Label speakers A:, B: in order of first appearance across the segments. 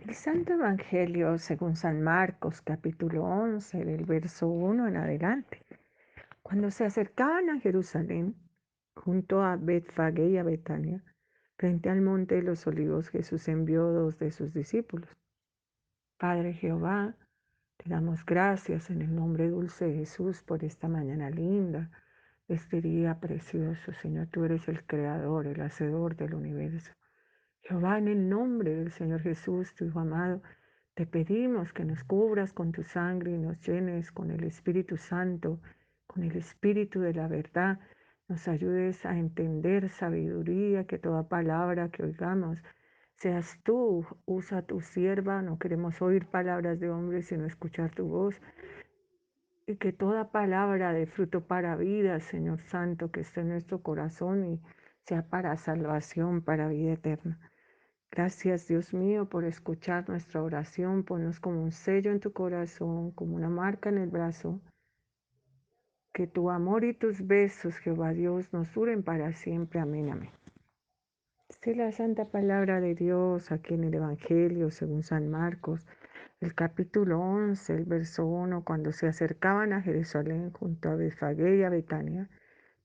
A: El Santo Evangelio según San Marcos, capítulo 11, del verso 1 en adelante. Cuando se acercaban a Jerusalén, junto a Betfagé y a Betania, frente al monte de los olivos, Jesús envió dos de sus discípulos. Padre Jehová, te damos gracias en el nombre dulce de Jesús por esta mañana linda, este día precioso. Señor, tú eres el creador, el hacedor del universo. Jehová, en el nombre del Señor Jesús, tu Hijo amado, te pedimos que nos cubras con tu sangre y nos llenes con el Espíritu Santo, con el Espíritu de la verdad. Nos ayudes a entender sabiduría, que toda palabra que oigamos seas tú. Usa tu sierva, no queremos oír palabras de hombres, sino escuchar tu voz. Y que toda palabra de fruto para vida, Señor Santo, que esté en nuestro corazón y sea para salvación, para vida eterna. Gracias, Dios mío, por escuchar nuestra oración. Ponnos como un sello en tu corazón, como una marca en el brazo. Que tu amor y tus besos, Jehová Dios, nos duren para siempre. Amén, amén. Esta es la santa palabra de Dios aquí en el Evangelio según San Marcos, el capítulo 11, el verso 1, cuando se acercaban a Jerusalén junto a Betfagé y a Betania,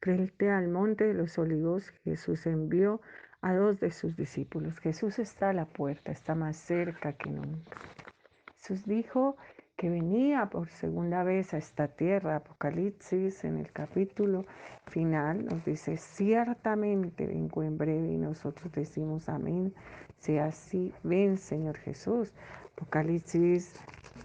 A: frente al monte de los olivos, Jesús envió a dos de sus discípulos. Jesús está a la puerta, está más cerca que nunca. Jesús dijo que venía por segunda vez a esta tierra. Apocalipsis, en el capítulo final, nos dice: ciertamente vengo en breve, y nosotros decimos amén. Sea así, ven, Señor Jesús. Apocalipsis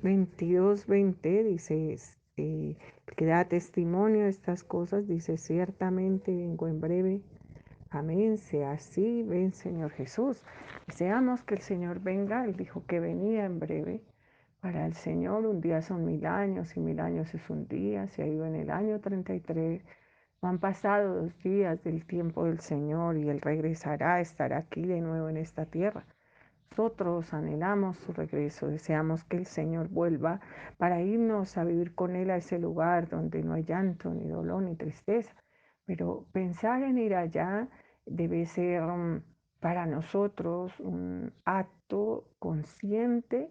A: 22:20 dice, que da testimonio de estas cosas, dice: ciertamente vengo en breve. Amén, sea así, ven, Señor Jesús. Deseamos que el Señor venga. Él dijo que venía en breve. Para el Señor un día son 1000 años y 1000 años es un día. Se ha ido en el año 33. No han pasado 2 días del tiempo del Señor y Él regresará a estar aquí de nuevo en esta tierra. Nosotros anhelamos su regreso, deseamos que el Señor vuelva para irnos a vivir con Él a ese lugar donde no hay llanto, ni dolor, ni tristeza. Pero pensar en ir allá debe ser para nosotros un acto consciente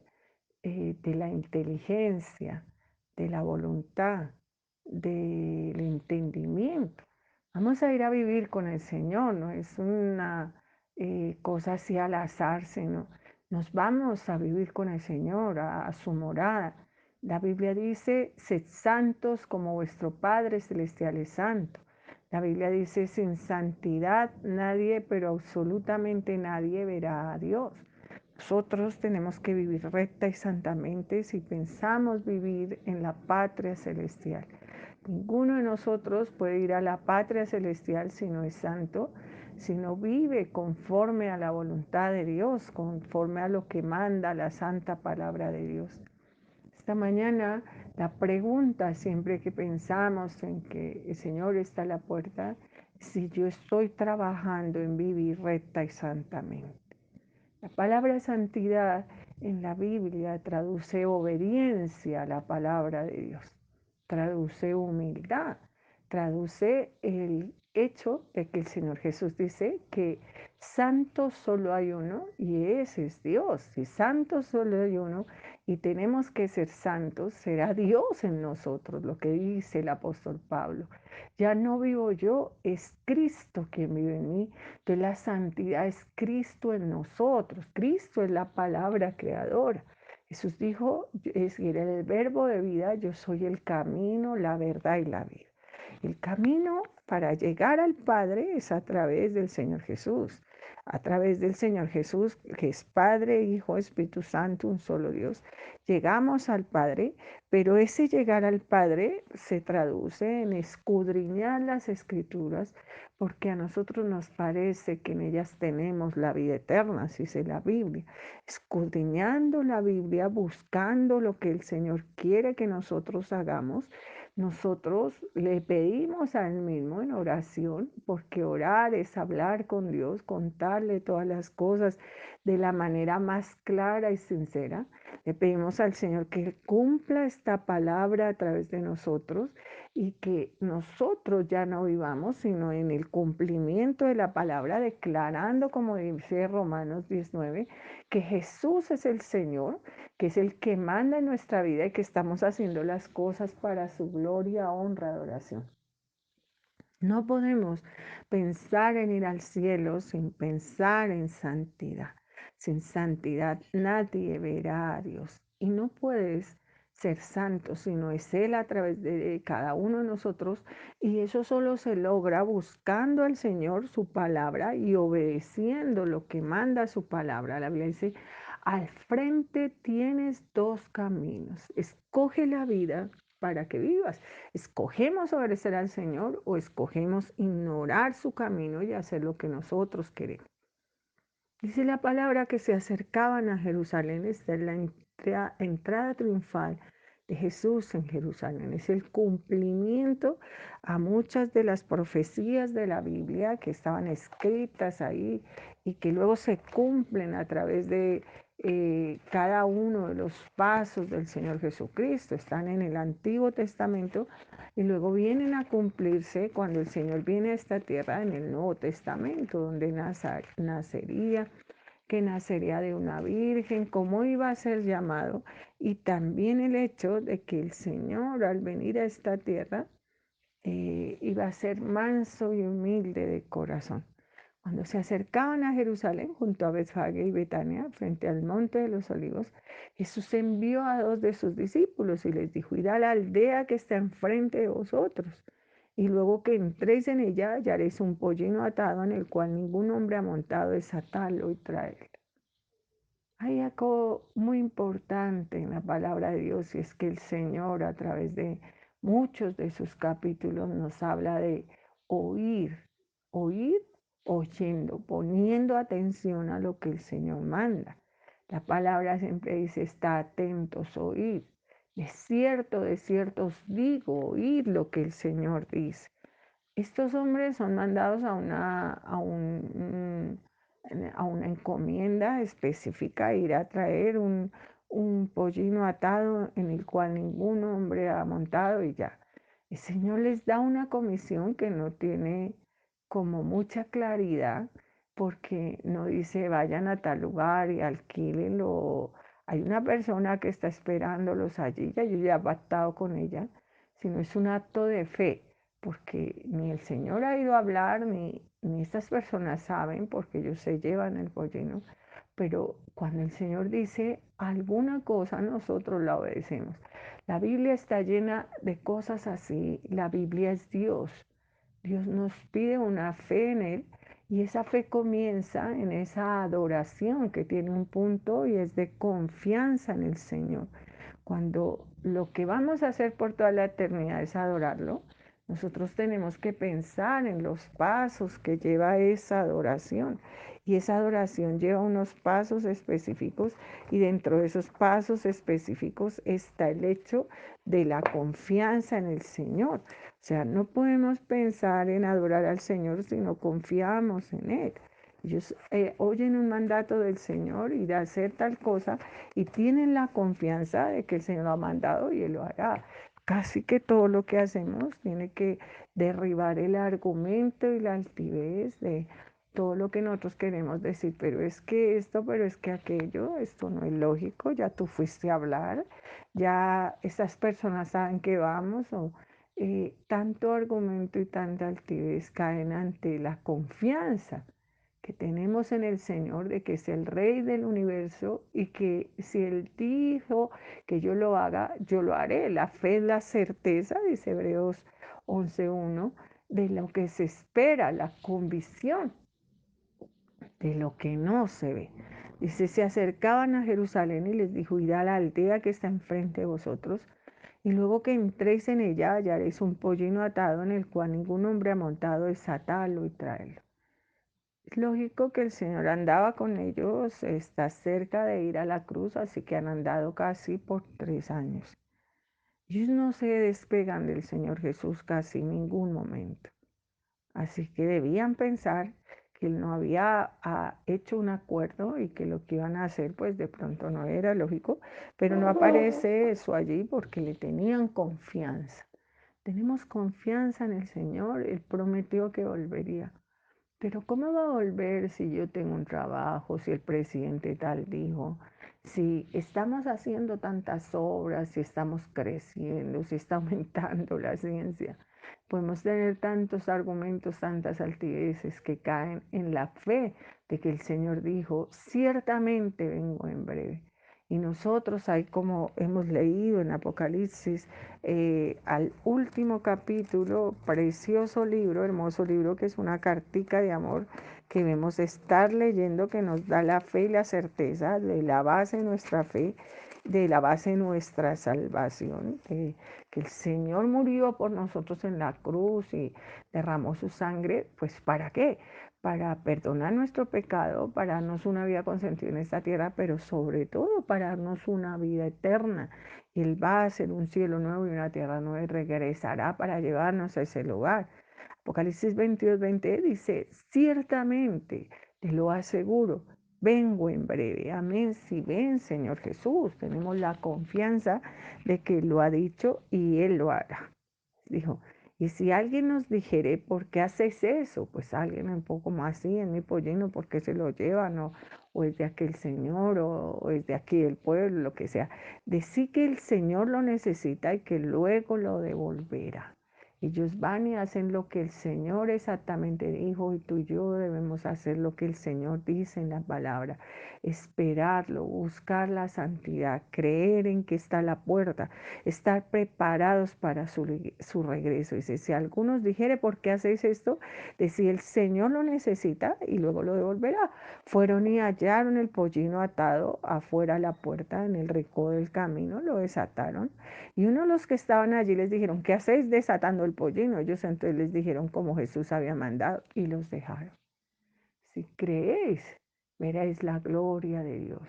A: de la inteligencia, de la voluntad, del entendimiento. Vamos a ir a vivir con el Señor, no es una cosa así al azar, sino nos vamos a vivir con el Señor, a su morada. La Biblia dice: sed santos como vuestro Padre Celestial es santo. La Biblia dice: sin santidad nadie, pero absolutamente nadie verá a Dios. Nosotros tenemos que vivir recta y santamente si pensamos vivir en la patria celestial. Ninguno de nosotros puede ir a la patria celestial si no es santo, si no vive conforme a la voluntad de Dios, conforme a lo que manda la santa palabra de Dios. Esta mañana la pregunta, siempre que pensamos en que el Señor está a la puerta, si yo estoy trabajando en vivir recta y santamente. La palabra santidad en la Biblia traduce obediencia a la palabra de Dios, traduce humildad, traduce el hecho de que el Señor Jesús dice que santo solo hay uno y ese es Dios. Si santo solo hay uno y tenemos que ser santos, será Dios en nosotros, lo que dice el apóstol Pablo. Ya no vivo yo, es Cristo quien vive en mí. Entonces la santidad es Cristo en nosotros. Cristo es la palabra creadora. Jesús dijo: era el verbo de vida, yo soy el camino, la verdad y la vida. El camino para llegar al Padre es a través del Señor Jesús. A través del Señor Jesús, que es Padre, Hijo, Espíritu Santo, un solo Dios, llegamos al Padre, pero ese llegar al Padre se traduce en escudriñar las Escrituras, porque a nosotros nos parece que en ellas tenemos la vida eterna, así dice la Biblia. Escudriñando la Biblia, buscando lo que el Señor quiere que nosotros hagamos, nosotros le pedimos a Él mismo en oración, porque orar es hablar con Dios, contarle todas las cosas de la manera más clara y sincera. Le pedimos al Señor que cumpla esta palabra a través de nosotros y que nosotros ya no vivamos, sino en el cumplimiento de la palabra, declarando, como dice Romanos 19, que Jesús es el Señor, que es el que manda en nuestra vida y que estamos haciendo las cosas para su gloria, honra, adoración. No podemos pensar en ir al cielo sin pensar en santidad. Sin santidad nadie verá a Dios. Y no puedes ser santo si no es Él a través de cada uno de nosotros. Y eso solo se logra buscando al Señor su palabra y obedeciendo lo que manda su palabra. La Biblia dice, al frente tienes dos caminos. Escoge la vida para que vivas. ¿Escogemos obedecer al Señor o escogemos ignorar su camino y hacer lo que nosotros queremos? Dice la palabra que se acercaban a Jerusalén. Esta es la entrada triunfal de Jesús en Jerusalén. Es el cumplimiento a muchas de las profecías de la Biblia que estaban escritas ahí y que luego se cumplen a través de cada uno de los pasos del Señor Jesucristo. Están en el Antiguo Testamento y luego vienen a cumplirse cuando el Señor viene a esta tierra en el Nuevo Testamento, donde nacería, que nacería de una virgen, cómo iba a ser llamado, y también el hecho de que el Señor al venir a esta tierra iba a ser manso y humilde de corazón. Cuando se acercaban a Jerusalén, junto a Betfagé y Betania, frente al monte de los olivos, Jesús envió a dos de sus discípulos y les dijo, id a la aldea que está enfrente de vosotros, y luego que entréis en ella hallaréis un pollino atado en el cual ningún hombre ha montado, desatarlo y traerlo. Hay algo muy importante en la palabra de Dios y es que el Señor a través de muchos de sus capítulos nos habla de oír, oír oyendo, poniendo atención a lo que el Señor manda. La palabra siempre dice, está atentos, oír. De cierto os digo, oír lo que el Señor dice. Estos hombres son mandados a una encomienda específica, ir a traer un pollino atado en el cual ningún hombre ha montado y ya. El Señor les da una comisión que no tiene como mucha claridad porque no dice vayan a tal lugar y alquílenlo. Hay una persona que está esperándolos allí, ya yo ya he pactado con ella, sino es un acto de fe porque ni el Señor ha ido a hablar, ni estas personas saben, porque ellos se llevan el pollino, pero cuando el Señor dice alguna cosa, nosotros la obedecemos. La Biblia está llena de cosas así, la Biblia es Dios. Dios nos pide una fe en Él y esa fe comienza en esa adoración que tiene un punto y es de confianza en el Señor. Cuando lo que vamos a hacer por toda la eternidad es adorarlo, nosotros tenemos que pensar en los pasos que lleva esa adoración. Y esa adoración lleva unos pasos específicos y dentro de esos pasos específicos está el hecho de la confianza en el Señor. O sea, no podemos pensar en adorar al Señor si no confiamos en Él. Ellos oyen un mandato del Señor y de hacer tal cosa y tienen la confianza de que el Señor lo ha mandado y Él lo hará. Casi que todo lo que hacemos tiene que derribar el argumento y la altivez de todo lo que nosotros queremos decir, pero es que esto, pero es que aquello, esto no es lógico, ya tú fuiste a hablar, ya estas personas saben que vamos, o tanto argumento y tanta altivez caen ante la confianza que tenemos en el Señor de que es el Rey del universo y que si Él dijo que yo lo haga, yo lo haré. La fe es la certeza, dice Hebreos 11:1, de lo que se espera, la convicción de lo que no se ve. Dice, se acercaban a Jerusalén y les dijo, id a la aldea que está enfrente de vosotros, y luego que entréis en ella hallaréis un pollino atado en el cual ningún hombre ha montado, desatarlo y traerlo. Es lógico que el Señor andaba con ellos, está cerca de ir a la cruz, así que han andado casi por 3 años. Ellos no se despegan del Señor Jesús casi en ningún momento. Así que debían pensar que él no había hecho un acuerdo y que lo que iban a hacer pues de pronto no era lógico, pero no aparece eso allí porque le tenían confianza. Tenemos confianza en el Señor, Él prometió que volvería. Pero ¿cómo va a volver si yo tengo un trabajo, si el presidente tal dijo, si estamos haciendo tantas obras, si estamos creciendo, si está aumentando la ciencia? Podemos tener tantos argumentos, tantas altiveces que caen en la fe de que el Señor dijo, ciertamente vengo en breve. Y nosotros, ahí como hemos leído en Apocalipsis, al último capítulo, precioso libro, hermoso libro, que es una cartica de amor que debemos estar leyendo, que nos da la fe y la certeza de la base de nuestra fe, de la base de nuestra salvación, que el Señor murió por nosotros en la cruz y derramó su sangre, pues ¿para qué? Para perdonar nuestro pecado, para darnos una vida con sentido en esta tierra, pero sobre todo para darnos una vida eterna. Él va a hacer un cielo nuevo y una tierra nueva y regresará para llevarnos a ese lugar. Apocalipsis 22:20 dice, ciertamente, te lo aseguro, vengo en breve. Amén. Si ven, Señor Jesús, tenemos la confianza de que lo ha dicho y Él lo hará. Dijo, y si alguien nos dijere, ¿por qué haces eso? Pues alguien un poco más así, en mi pollino, ¿por qué se lo llevan? O es de aquel señor, o es de aquí el pueblo, lo que sea. Decir que el Señor lo necesita y que luego lo devolverá. Ellos van y hacen lo que el Señor exactamente dijo y tú y yo debemos hacer lo que el Señor dice en la palabra. Esperarlo, buscar la santidad, creer en que está a la puerta, estar preparados para su regreso. Dice, si algunos dijere, ¿por qué hacéis esto? Decía, el Señor lo necesita y luego lo devolverá. Fueron y hallaron el pollino atado afuera a la puerta en el recodo del camino, lo desataron. Y uno de los que estaban allí les dijeron, ¿qué hacéis desatando el pollino? Ellos entonces les dijeron como Jesús había mandado y los dejaron. Si creéis, veréis la gloria de Dios.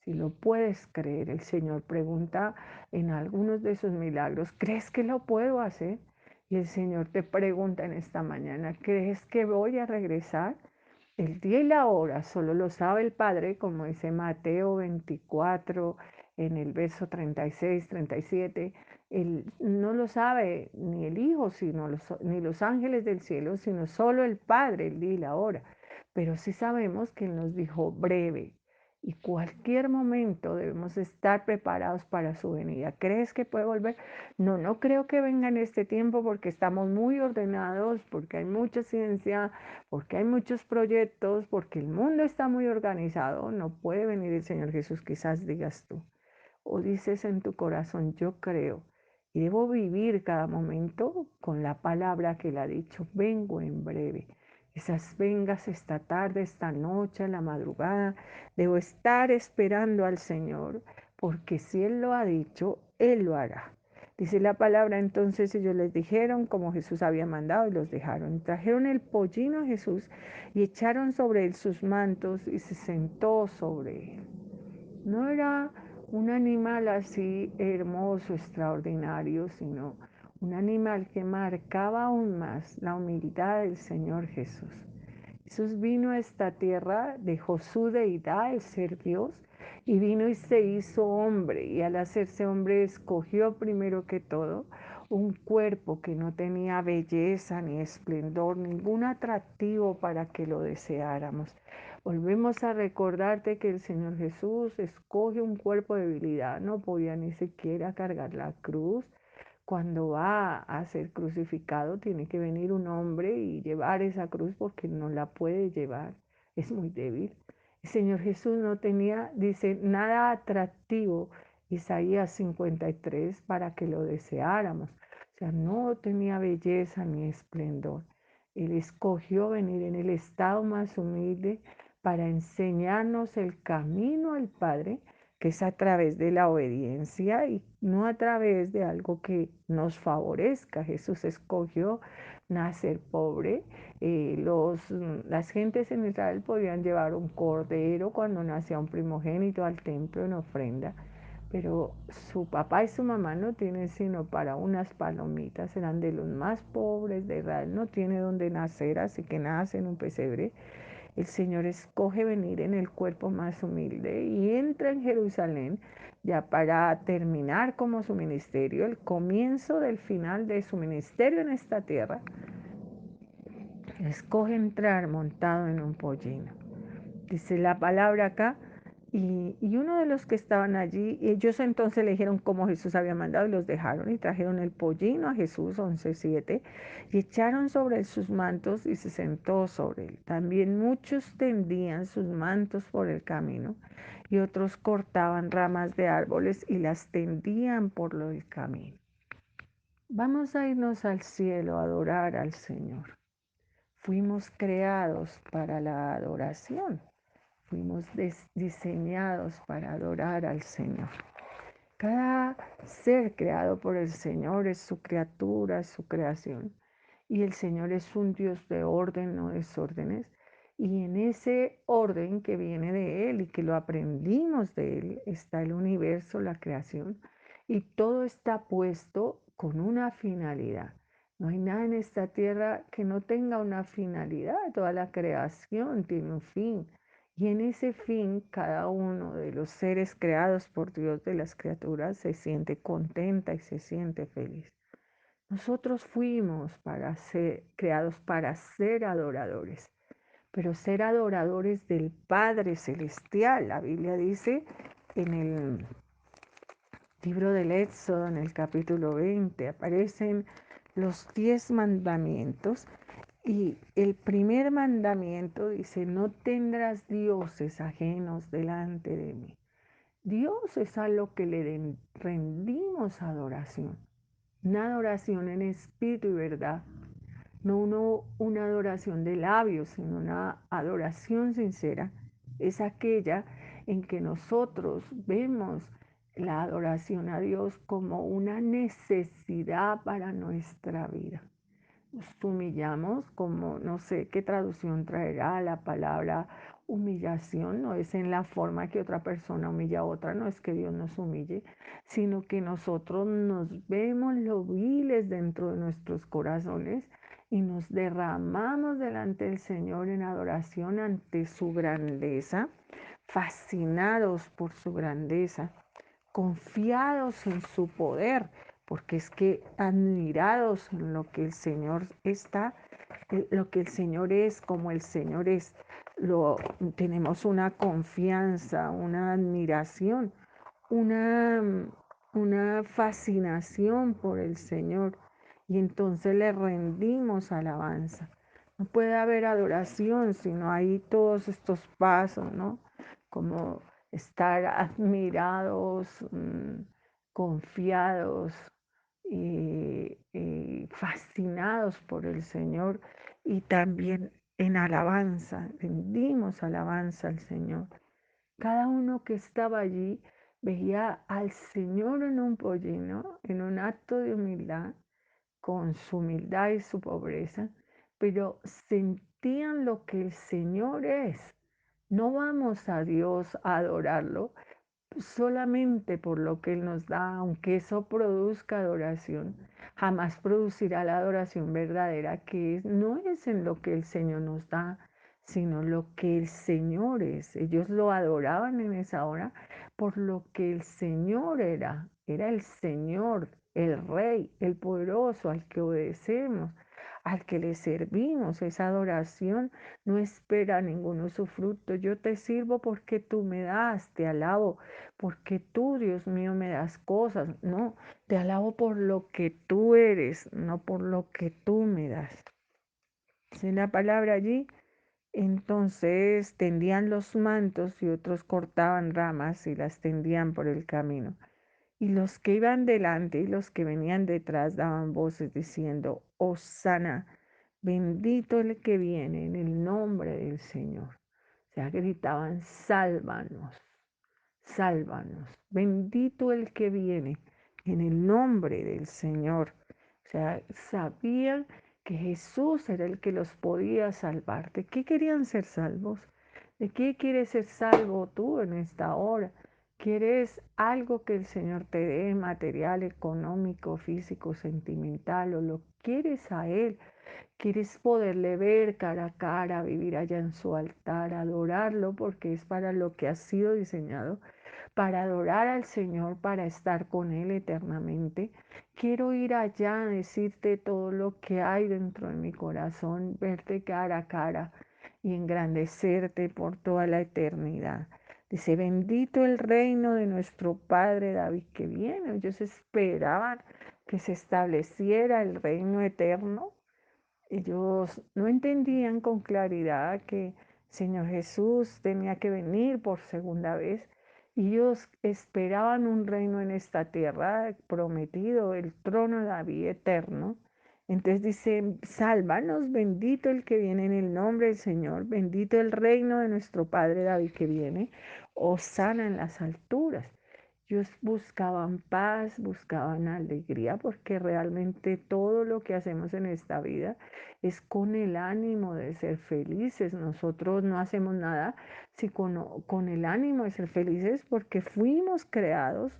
A: Si lo puedes creer, el Señor pregunta en algunos de sus milagros, ¿crees que lo puedo hacer? Y el Señor te pregunta en esta mañana, ¿crees que voy a regresar? El día y la hora solo lo sabe el Padre, como dice Mateo 24, en el verso 36, 37. No lo sabe ni el Hijo, ni los ángeles del cielo, sino solo el Padre, el día y la hora. Pero sí sabemos que Él nos dijo breve, y cualquier momento debemos estar preparados para su venida. ¿Crees que puede volver? No, no creo que venga en este tiempo porque estamos muy ordenados, porque hay mucha ciencia, porque hay muchos proyectos, porque el mundo está muy organizado. No puede venir el Señor Jesús, quizás digas tú. O dices en tu corazón, yo creo y debo vivir cada momento con la palabra que Él ha dicho, vengo en breve. Quizás vengas esta tarde, esta noche, en la madrugada. Debo estar esperando al Señor, porque si Él lo ha dicho, Él lo hará. Dice la palabra, entonces ellos les dijeron como Jesús había mandado y los dejaron. Trajeron el pollino a Jesús y echaron sobre él sus mantos y se sentó sobre él. No era un animal así hermoso, extraordinario, sino un animal que marcaba aún más la humildad del Señor Jesús. Jesús vino a esta tierra, dejó su deidad, el ser Dios, y vino y se hizo hombre. Y al hacerse hombre escogió primero que todo un cuerpo que no tenía belleza ni esplendor, ningún atractivo para que lo deseáramos. Volvemos a recordarte que el Señor Jesús escoge un cuerpo de debilidad, no podía ni siquiera cargar la cruz. Cuando va a ser crucificado, tiene que venir un hombre y llevar esa cruz porque no la puede llevar, es muy débil. El Señor Jesús no tenía, dice, nada atractivo, Isaías 53, para que lo deseáramos. O sea, no tenía belleza ni esplendor. Él escogió venir en el estado más humilde para enseñarnos el camino al Padre, que es a través de la obediencia y no a través de algo que nos favorezca. Jesús escogió nacer pobre. Las gentes en Israel podían llevar un cordero cuando nacía un primogénito al templo en ofrenda, pero su papá y su mamá no tienen sino para unas palomitas, eran de los más pobres de Israel, no tiene donde nacer, así que nace en un pesebre. El Señor escoge venir en el cuerpo más humilde y entra en Jerusalén ya para terminar como su ministerio, el comienzo del final de su ministerio en esta tierra. Escoge entrar montado en un pollino. Dice la palabra acá, y uno de los que estaban allí, ellos entonces le dijeron cómo Jesús había mandado y los dejaron y trajeron el pollino a Jesús, 11:7, y echaron sobre él sus mantos y se sentó sobre él. También muchos tendían sus mantos por el camino y otros cortaban ramas de árboles y las tendían por el camino. Vamos a irnos al cielo a adorar al Señor. Fuimos creados para la adoración. Fuimos diseñados para adorar al Señor. Cada ser creado por el Señor es su criatura, es su creación. Y el Señor es un Dios de orden, no desórdenes. Y en ese orden que viene de Él y que lo aprendimos de Él, está el universo, la creación. Y todo está puesto con una finalidad. No hay nada en esta tierra que no tenga una finalidad. Toda la creación tiene un fin. Y en ese fin, cada uno de los seres creados por Dios, de las criaturas, se siente contenta y se siente feliz. Nosotros fuimos creados para ser adoradores, pero ser adoradores del Padre Celestial. La Biblia dice en el libro del Éxodo, en el capítulo 20, aparecen los 10 mandamientos. Y el primer mandamiento dice, no tendrás dioses ajenos delante de mí. Dios es a lo que le rendimos adoración. Una adoración en espíritu y verdad. No una adoración de labios, sino una adoración sincera. Es aquella en que nosotros vemos la adoración a Dios como una necesidad para nuestra vida. Nos humillamos, como no sé qué traducción traerá la palabra humillación, no es en la forma que otra persona humilla a otra, no es que Dios nos humille, sino que nosotros nos vemos lo viles dentro de nuestros corazones y nos derramamos delante del Señor en adoración ante su grandeza, fascinados por su grandeza, confiados en su poder, porque es que admirados en lo que el Señor está, lo que el Señor es, como el Señor es, tenemos una confianza, una admiración, una, una fascinación por el Señor, y entonces le rendimos alabanza. No puede haber adoración si no hay todos estos pasos, ¿no? Como estar admirados, confiados y fascinados por el Señor, y también en alabanza, rendimos alabanza al Señor. Cada uno que estaba allí veía al Señor en un pollino, en un acto de humildad, con su humildad y su pobreza, pero sentían lo que el Señor es. No vamos a Dios a adorarlo solamente por lo que Él nos da, aunque eso produzca adoración, jamás producirá la adoración verdadera, no es en lo que el Señor nos da, sino lo que el Señor es. Ellos lo adoraban en esa hora por lo que el Señor era el Señor, el Rey, el poderoso al que obedecemos, al que le servimos. Esa adoración no espera ningún usufructo. Yo te sirvo porque tú me das, te alabo porque tú, Dios mío, me das cosas. No, te alabo por lo que tú eres, no por lo que tú me das. Dice la palabra allí. Entonces tendían los mantos y otros cortaban ramas y las tendían por el camino. Y los que iban delante y los que venían detrás daban voces diciendo, Hosana, bendito el que viene en el nombre del Señor. O sea, gritaban, sálvanos, sálvanos, bendito el que viene en el nombre del Señor. O sea, sabían que Jesús era el que los podía salvar. ¿De qué querían ser salvos? ¿De qué quieres ser salvo tú en esta hora? ¿Quieres algo que el Señor te dé, material, económico, físico, sentimental, o lo quieres a Él? ¿Quieres poderle ver cara a cara, vivir allá en su altar, adorarlo porque es para lo que has sido diseñado, para adorar al Señor, para estar con Él eternamente? Quiero ir allá a decirte todo lo que hay dentro de mi corazón, verte cara a cara y engrandecerte por toda la eternidad. Dice, bendito el reino de nuestro Padre David que viene. Ellos esperaban que se estableciera el reino eterno. Ellos no entendían con claridad que Señor Jesús tenía que venir por segunda vez. Y ellos esperaban un reino en esta tierra prometido, el trono de David eterno. Entonces dice, sálvanos, bendito el que viene en el nombre del Señor, bendito el reino de nuestro Padre David que viene, hosana en las alturas. Ellos buscaban paz, buscaban alegría, porque realmente todo lo que hacemos en esta vida es con el ánimo de ser felices. Nosotros no hacemos nada si con el ánimo de ser felices, porque fuimos creados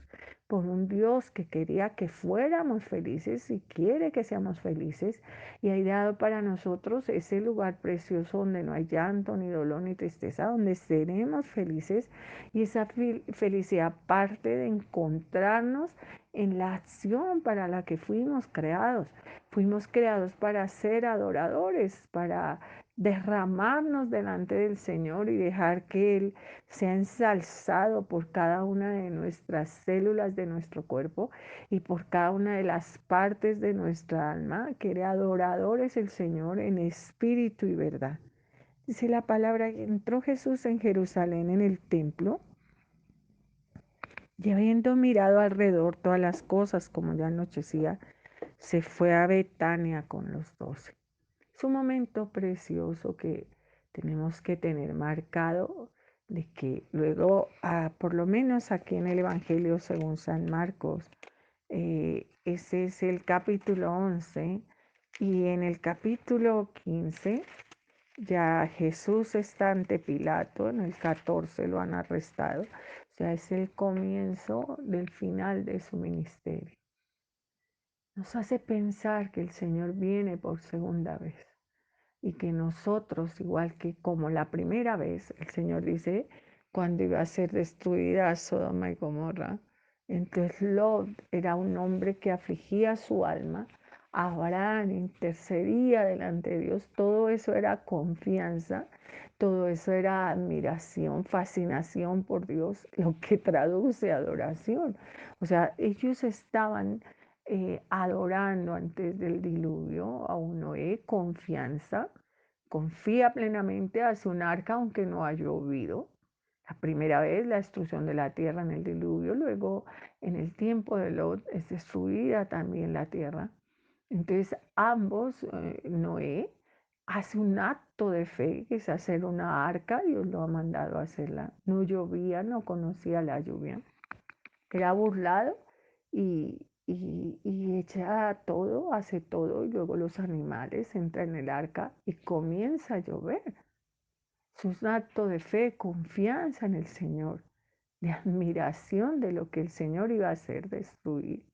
A: por un Dios que quería que fuéramos felices y quiere que seamos felices, y ha dado para nosotros ese lugar precioso donde no hay llanto, ni dolor, ni tristeza, donde seremos felices. Y esa felicidad parte de encontrarnos en la acción para la que fuimos creados. Fuimos creados para ser adoradores, para derramarnos delante del Señor y dejar que Él sea ensalzado por cada una de nuestras células de nuestro cuerpo y por cada una de las partes de nuestra alma, que era adoradores el Señor en espíritu y verdad. Dice la palabra, entró Jesús en Jerusalén en el templo y habiendo mirado alrededor todas las cosas, como ya anochecía, se fue a Betania con los 12. Es un momento precioso que tenemos que tener marcado, de que luego, por lo menos aquí en el Evangelio según San Marcos, ese es el capítulo 11, y en el capítulo 15 ya Jesús está ante Pilato, en el 14 lo han arrestado, o sea, es el comienzo del final de su ministerio. Nos hace pensar que el Señor viene por segunda vez y que nosotros, igual que como la primera vez, el Señor dice, cuando iba a ser destruida Sodoma y Gomorra, entonces Lot era un hombre que afligía su alma, Abraham intercedía delante de Dios, todo eso era confianza, todo eso era admiración, fascinación por Dios, lo que traduce adoración. O sea, ellos estaban adorando antes del diluvio a un Noé, confianza, confía plenamente hacia un arca aunque no ha llovido. La primera vez la destrucción de la tierra en el diluvio, luego en el tiempo de Lot es destruida también la tierra. Entonces ambos, Noé hace un acto de fe, que es hacer una arca, Dios lo ha mandado a hacerla. No llovía, no conocía la lluvia, era burlado y echa todo, hace todo, y luego los animales entran en el arca y comienza a llover. Es un acto de fe, confianza en el Señor, de admiración de lo que el Señor iba a hacer, destruir,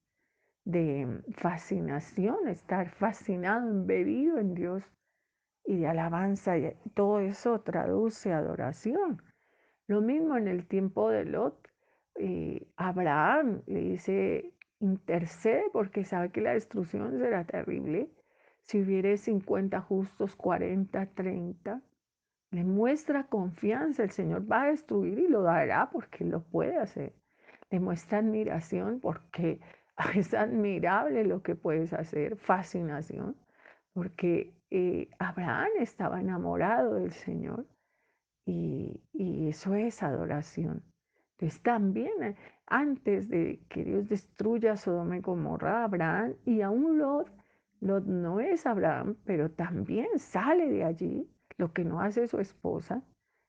A: de fascinación, estar fascinado, embebido en Dios, y de alabanza, y todo eso traduce adoración. Lo mismo en el tiempo de Lot. Abraham le dice, intercede porque sabe que la destrucción será terrible. Si hubiere 50 justos, 40, 30, le muestra confianza. El Señor va a destruir y lo dará porque lo puede hacer. Le muestra admiración porque es admirable lo que puedes hacer, fascinación, porque Abraham estaba enamorado del Señor, y eso es adoración. Entonces también, antes de que Dios destruya Sodoma y Gomorra, Abraham, y aún Lot, Lot no es Abraham, pero también sale de allí, lo que no hace su esposa.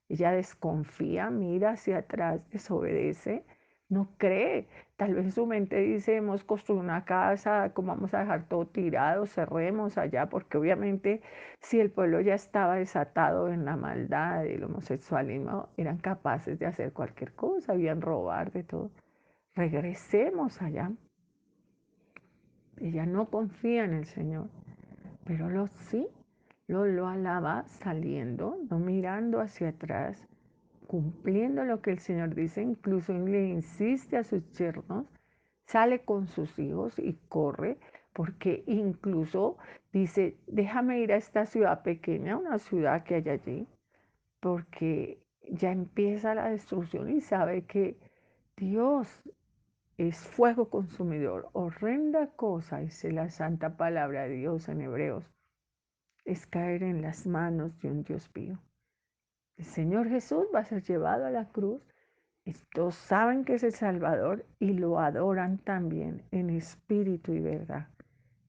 A: Ella desconfía, mira hacia atrás, desobedece, no cree. Tal vez su mente dice, hemos construido una casa, ¿cómo vamos a dejar todo tirado? Cerremos allá, porque obviamente si el pueblo ya estaba desatado en la maldad del homosexualismo, eran capaces de hacer cualquier cosa, habían robar de todo. Regresemos allá. Ella no confía en el Señor, pero lo sí, lo alaba saliendo, no mirando hacia atrás, cumpliendo lo que el Señor dice, incluso le insiste a sus yernos, sale con sus hijos y corre, porque incluso dice, déjame ir a esta ciudad pequeña, una ciudad que hay allí, porque ya empieza la destrucción y sabe que Dios es fuego consumidor. Horrenda cosa, dice la santa palabra de Dios en Hebreos, es caer en las manos de un Dios vivo. El Señor Jesús va a ser llevado a la cruz. Estos saben que es el Salvador y lo adoran también en espíritu y verdad.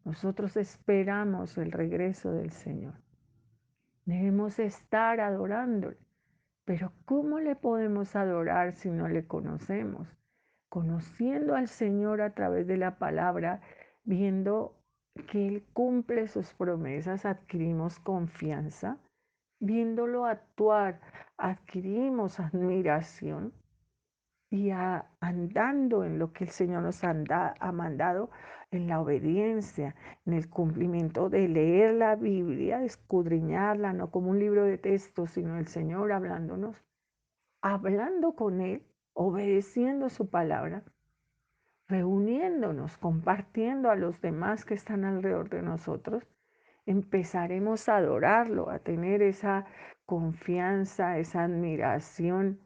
A: Nosotros esperamos el regreso del Señor. Debemos estar adorándole. Pero ¿cómo le podemos adorar si no le conocemos? Conociendo al Señor a través de la palabra, viendo que Él cumple sus promesas, adquirimos confianza. Viéndolo actuar, adquirimos admiración y andando en lo que el Señor nos ha mandado, en la obediencia, en el cumplimiento de leer la Biblia, de escudriñarla, no como un libro de texto, sino el Señor hablándonos, hablando con Él, obedeciendo su palabra, reuniéndonos, compartiendo a los demás que están alrededor de nosotros, empezaremos a adorarlo, a tener esa confianza, esa admiración,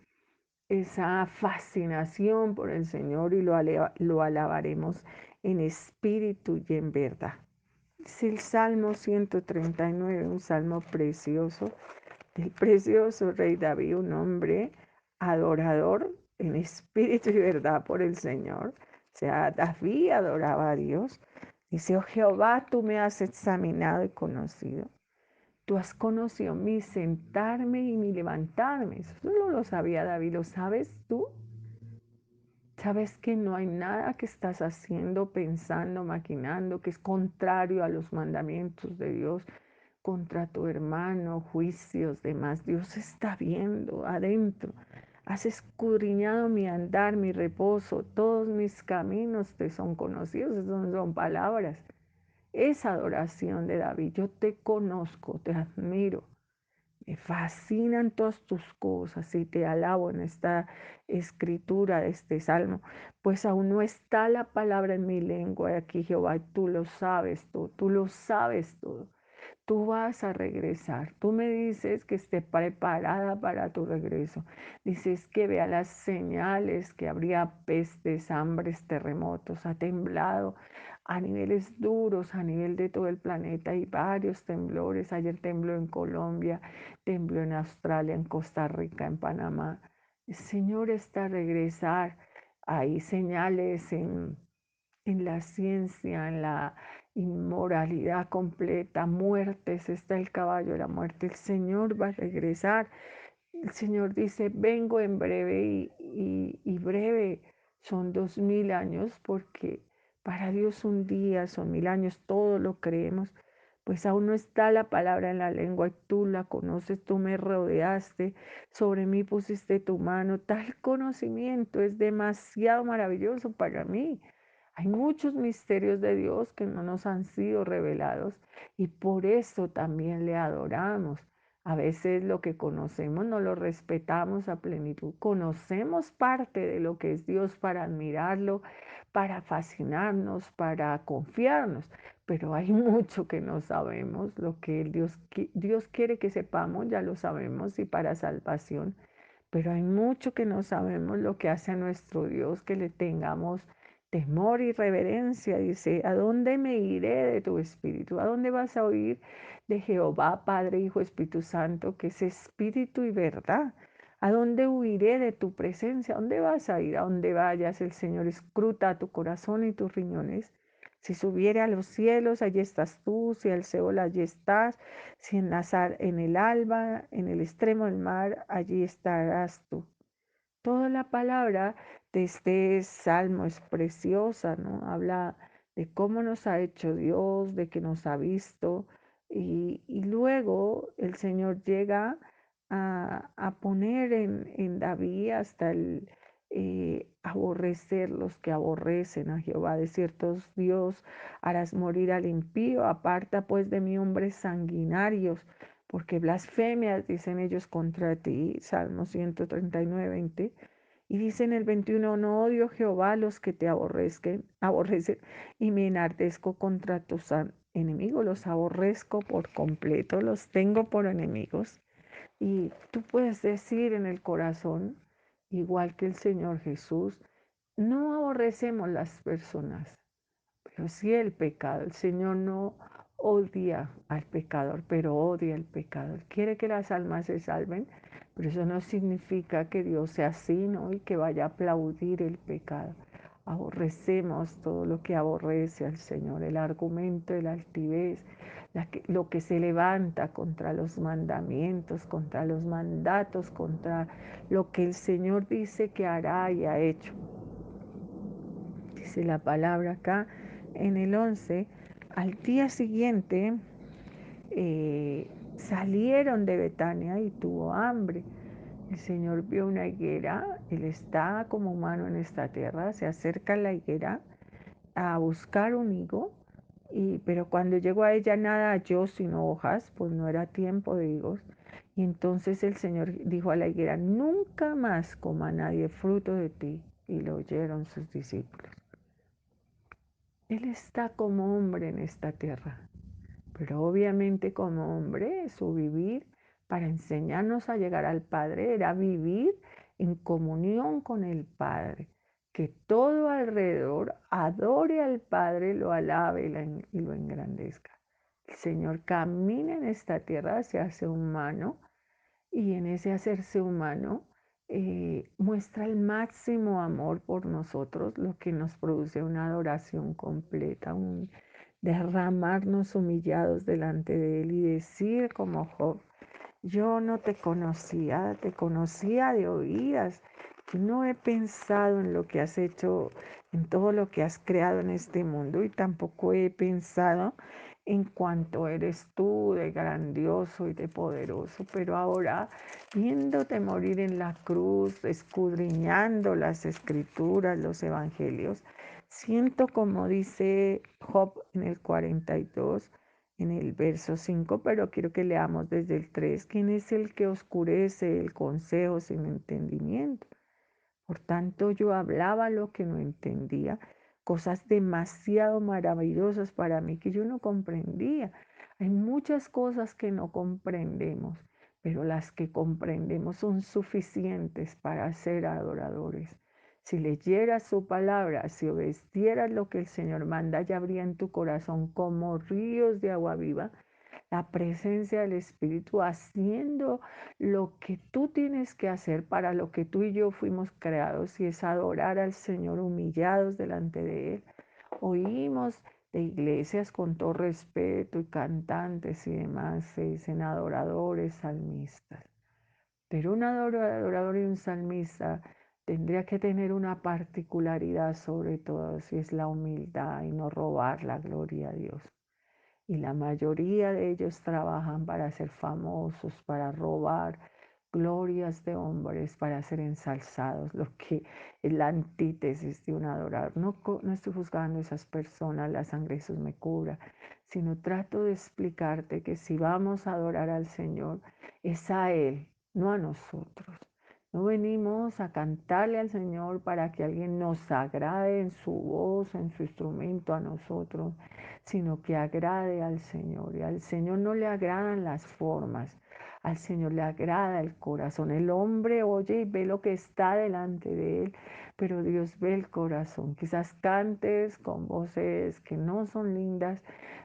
A: esa fascinación por el Señor y lo alabaremos en espíritu y en verdad. Es el Salmo 139, un salmo precioso del precioso rey David, un hombre adorador en espíritu y verdad por el Señor. O sea, David adoraba a Dios. Dice, oh Jehová, tú me has examinado y conocido. Tú has conocido mi sentarme y mi levantarme. Eso no lo sabía David, ¿lo sabes tú? Sabes que no hay nada que estás haciendo, pensando, maquinando, que es contrario a los mandamientos de Dios, contra tu hermano, juicios, demás. Dios está viendo adentro. Has escudriñado mi andar, mi reposo, todos mis caminos te son conocidos. Esas son palabras. Esa adoración de David. Yo te conozco, te admiro. Me fascinan todas tus cosas y te alabo en esta escritura de este salmo, pues aún no está la palabra en mi lengua aquí, Jehová, tú lo sabes tú lo sabes todo. Tú vas a regresar. Tú me dices que esté preparada para tu regreso. Dices que vea las señales, que habría pestes, hambres, terremotos. Ha temblado a niveles duros, a nivel de todo el planeta. Hay varios temblores. Ayer tembló en Colombia, tembló en Australia, en Costa Rica, en Panamá. El Señor está a regresar. Hay señales en la ciencia, en la inmoralidad completa, muertes, está el caballo de la muerte. El Señor va a regresar. El Señor dice, vengo en breve y breve son 2000 años, porque para Dios un día son 1000 años, todo lo creemos. Pues aún no está la palabra en la lengua y tú la conoces, tú me rodeaste, sobre mí pusiste tu mano. Tal conocimiento es demasiado maravilloso para mí. Hay muchos misterios de Dios que no nos han sido revelados y por eso también le adoramos. A veces lo que conocemos no lo respetamos a plenitud. Conocemos parte de lo que es Dios para admirarlo, para fascinarnos, para confiarnos, pero hay mucho que no sabemos. Lo que Dios quiere que sepamos, ya lo sabemos y para salvación, pero hay mucho que no sabemos, lo que hace a nuestro Dios que le tengamos temor y reverencia. Dice, ¿a dónde me iré de tu espíritu? ¿A dónde vas a oír de Jehová, Padre, Hijo, Espíritu Santo, que es espíritu y verdad? ¿A dónde huiré de tu presencia? ¿A dónde vas a ir? A donde vayas, el Señor escruta tu corazón y tus riñones. Si subiere a los cielos, allí estás tú. Si al Seol, allí estás. Si en el alba, en el extremo del mar, allí estarás tú. Toda la palabra de este salmo es preciosa, ¿no? Habla de cómo nos ha hecho Dios, de que nos ha visto, y luego el Señor llega a poner en David hasta el aborrecer los que aborrecen a Jehová. De ciertos Dios harás morir al impío, aparta pues de mí hombres sanguinarios, porque blasfemias dicen ellos contra ti. Salmo 139, 20. Y dice en el 21, no odio Jehová a los que te aborrecen, y me enardezco contra tus enemigos, los aborrezco por completo, los tengo por enemigos. Y tú puedes decir en el corazón, igual que el Señor Jesús, no aborrecemos las personas, pero sí el pecado. El Señor no odia al pecador, pero odia al pecador. Quiere que las almas se salven, pero eso no significa que Dios sea así, ¿no? Y que vaya a aplaudir el pecado. Aborrecemos todo lo que aborrece al Señor, el argumento de la altivez, lo que se levanta contra los mandamientos, contra los mandatos, contra lo que el Señor dice que hará y ha hecho. Dice la palabra acá en el 11, al día siguiente salieron de Betania y tuvo hambre. El Señor vio una higuera, Él está como humano en esta tierra, se acerca a la higuera a buscar un higo, pero cuando llegó a ella nada halló sino hojas, pues no era tiempo de higos. Y entonces el Señor dijo a la higuera, nunca más coma nadie fruto de ti. Y lo oyeron sus discípulos. Él está como hombre en esta tierra, pero obviamente como hombre su vivir para enseñarnos a llegar al Padre era vivir en comunión con el Padre, que todo alrededor adore al Padre, lo alabe y lo engrandezca. El Señor camina en esta tierra, se hace humano, y en ese hacerse humano muestra el máximo amor por nosotros, lo que nos produce una adoración completa, un derramarnos humillados delante de Él y decir como Job, yo no te conocía de oídas, no he pensado en lo que has hecho, en todo lo que has creado en este mundo y tampoco he pensado en cuanto eres tú de grandioso y de poderoso, pero ahora viéndote morir en la cruz, escudriñando las escrituras, los evangelios, siento como dice Job en el 42, en el verso 5, pero quiero que leamos desde el 3. ¿Quién es el que oscurece el consejo sin entendimiento? Por tanto, yo hablaba lo que no entendía, cosas demasiado maravillosas para mí que yo no comprendía. Hay muchas cosas que no comprendemos, pero las que comprendemos son suficientes para ser adoradores. Si leyeras su palabra, si obedecieras lo que el Señor manda, ya habría en tu corazón como ríos de agua viva la presencia del Espíritu haciendo lo que tú tienes que hacer para lo que tú y yo fuimos creados, y es adorar al Señor humillados delante de Él. Oímos de iglesias con todo respeto y cantantes y demás, se dicen adoradores, salmistas. Pero un adorador y un salmista tendría que tener una particularidad sobre todo, si es la humildad y no robar la gloria a Dios. Y la mayoría de ellos trabajan para ser famosos, para robar glorias de hombres, para ser ensalzados, lo que es la antítesis de un adorador. No, no estoy juzgando a esas personas, la sangre de Jesús me cura, sino trato de explicarte que si vamos a adorar al Señor, es a Él, no a nosotros. No venimos a cantarle al Señor para que alguien nos agrade en su voz, en su instrumento a nosotros, sino que agrade al Señor. Y al Señor no le agradan las formas, al Señor le agrada el corazón. El hombre oye y ve lo que está delante de él, pero Dios ve el corazón. Quizás cantes con voces que no son lindas,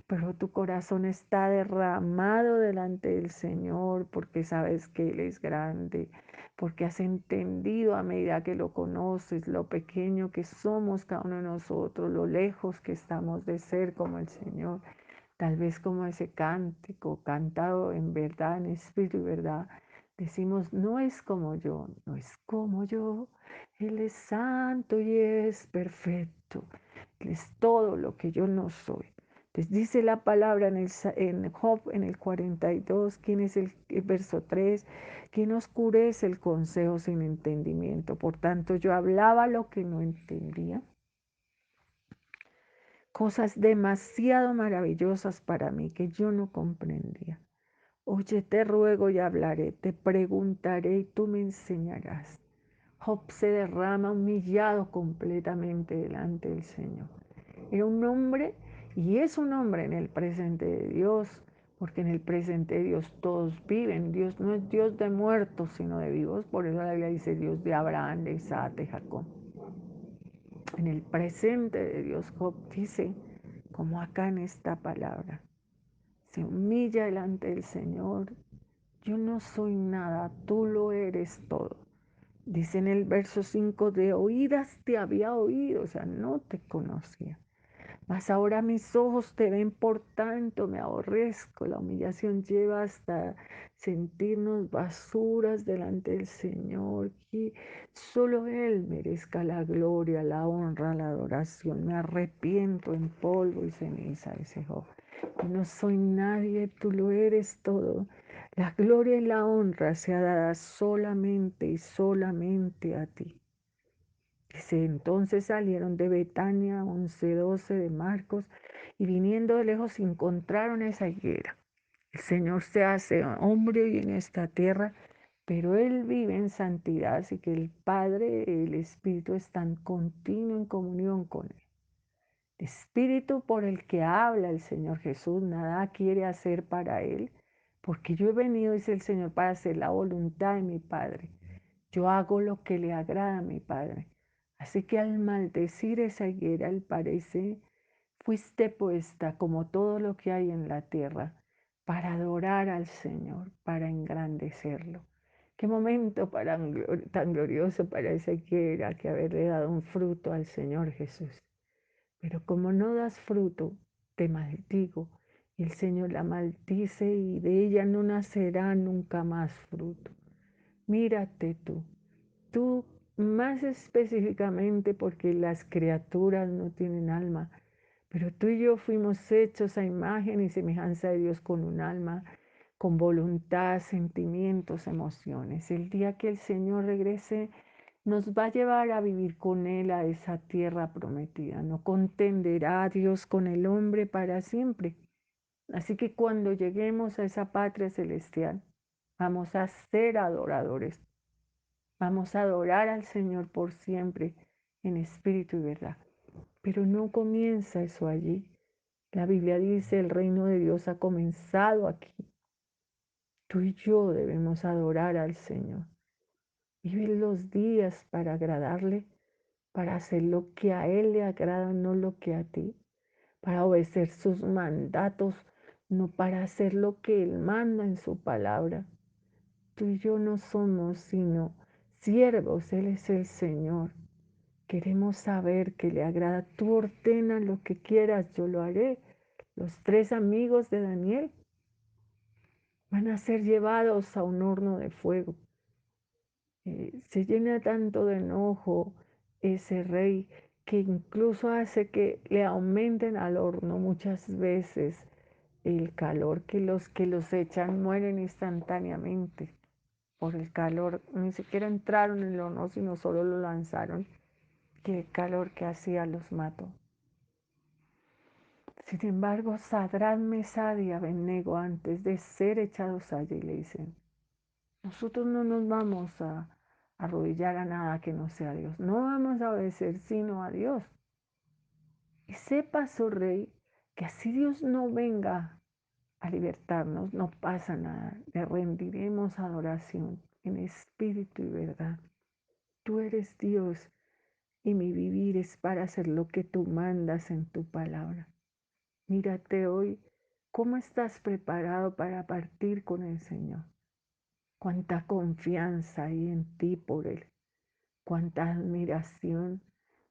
A: pero tu corazón está derramado delante del Señor porque sabes que Él es grande, porque has entendido a medida que lo conoces lo pequeño que somos cada uno de nosotros, lo lejos que estamos de ser como el Señor. Tal vez como ese cántico cantado en verdad, en espíritu y verdad, Decimos, no es como yo, no es como yo. Él es santo y es perfecto. Él es todo lo que yo no soy. Les dice la palabra en Job, en el 42, ¿quién es el verso 3? ¿Quién oscurece el consejo sin entendimiento? Por tanto, yo hablaba lo que no entendía, cosas demasiado maravillosas para mí que yo no comprendía. Oye, te ruego y hablaré, te preguntaré y tú me enseñarás. Job se derrama humillado completamente delante del Señor. Era un hombre y es un hombre en el presente de Dios, porque en el presente de Dios todos viven. Dios no es Dios de muertos, sino de vivos. Por eso la Biblia dice Dios de Abraham, de Isaac, de Jacob. En el presente de Dios, Job dice, como acá en esta palabra, se humilla delante del Señor. Yo no soy nada, tú lo eres todo. Dice en el verso 5, de oídas te había oído, o sea, no te conocía. Mas ahora mis ojos te ven, por tanto me aborrezco. La humillación lleva hasta sentirnos basuras delante del Señor, que solo Él merezca la gloria, la honra, la adoración. Me arrepiento en polvo y ceniza, dice Job. Yo no soy nadie, tú lo eres todo. La gloria y la honra sea dada solamente y solamente a ti. Dice, entonces salieron de Betania, 11:12 de Marcos, y viniendo de lejos encontraron esa higuera. El Señor se hace hombre y en esta tierra, pero Él vive en santidad, así que el Padre y el Espíritu están continuo en comunión con Él. El Espíritu por el que habla el Señor Jesús, nada quiere hacer para Él, porque yo he venido, dice el Señor, para hacer la voluntad de mi Padre. Yo hago lo que le agrada a mi Padre. Así que al maldecir esa higuera, Él parece, fuiste puesta como todo lo que hay en la tierra para adorar al Señor, para engrandecerlo. Qué momento tan glorioso para esa higuera que haberle dado un fruto al Señor Jesús. Pero como no das fruto, te maldigo. Y el Señor la maldice y de ella no nacerá nunca más fruto. Mírate tú más específicamente porque las criaturas no tienen alma, pero tú y yo fuimos hechos a imagen y semejanza de Dios con un alma, con voluntad, sentimientos, emociones. El día que el Señor regrese, nos va a llevar a vivir con Él a esa tierra prometida. No contenderá Dios con el hombre para siempre. Así que cuando lleguemos a esa patria celestial, vamos a ser adoradores. Vamos a adorar al Señor por siempre en espíritu y verdad. Pero no comienza eso allí. La Biblia dice, el reino de Dios ha comenzado aquí. Tú y yo debemos adorar al Señor. Vive los días para agradarle, para hacer lo que a Él le agrada, no lo que a ti, para obedecer sus mandatos, no para hacer lo que Él manda en su palabra. Tú y yo no somos sino siervos, Él es el Señor. Queremos saber que le agrada. Tú ordena lo que quieras, yo lo haré. Los tres amigos de Daniel van a ser llevados a un horno de fuego. Se llena tanto de enojo ese rey que incluso hace que le aumenten al horno muchas veces el calor, que los echan mueren instantáneamente por el calor. Ni siquiera entraron en el horno, sino solo lo lanzaron. Y el calor que hacía los mató. Sin embargo, Sadrach, Mesach y Abednego, antes de ser echados allí, le dicen, nosotros no nos vamos a arrodillar a nada que no sea Dios. No vamos a obedecer sino a Dios. Y sepas, oh rey, que así Dios no venga a libertarnos, no pasa nada. Le rendiremos adoración en espíritu y verdad. Tú eres Dios y mi vivir es para hacer lo que tú mandas en tu palabra. Mírate hoy, ¿cómo estás preparado para partir con el Señor? Cuánta confianza hay en ti por Él, cuánta admiración,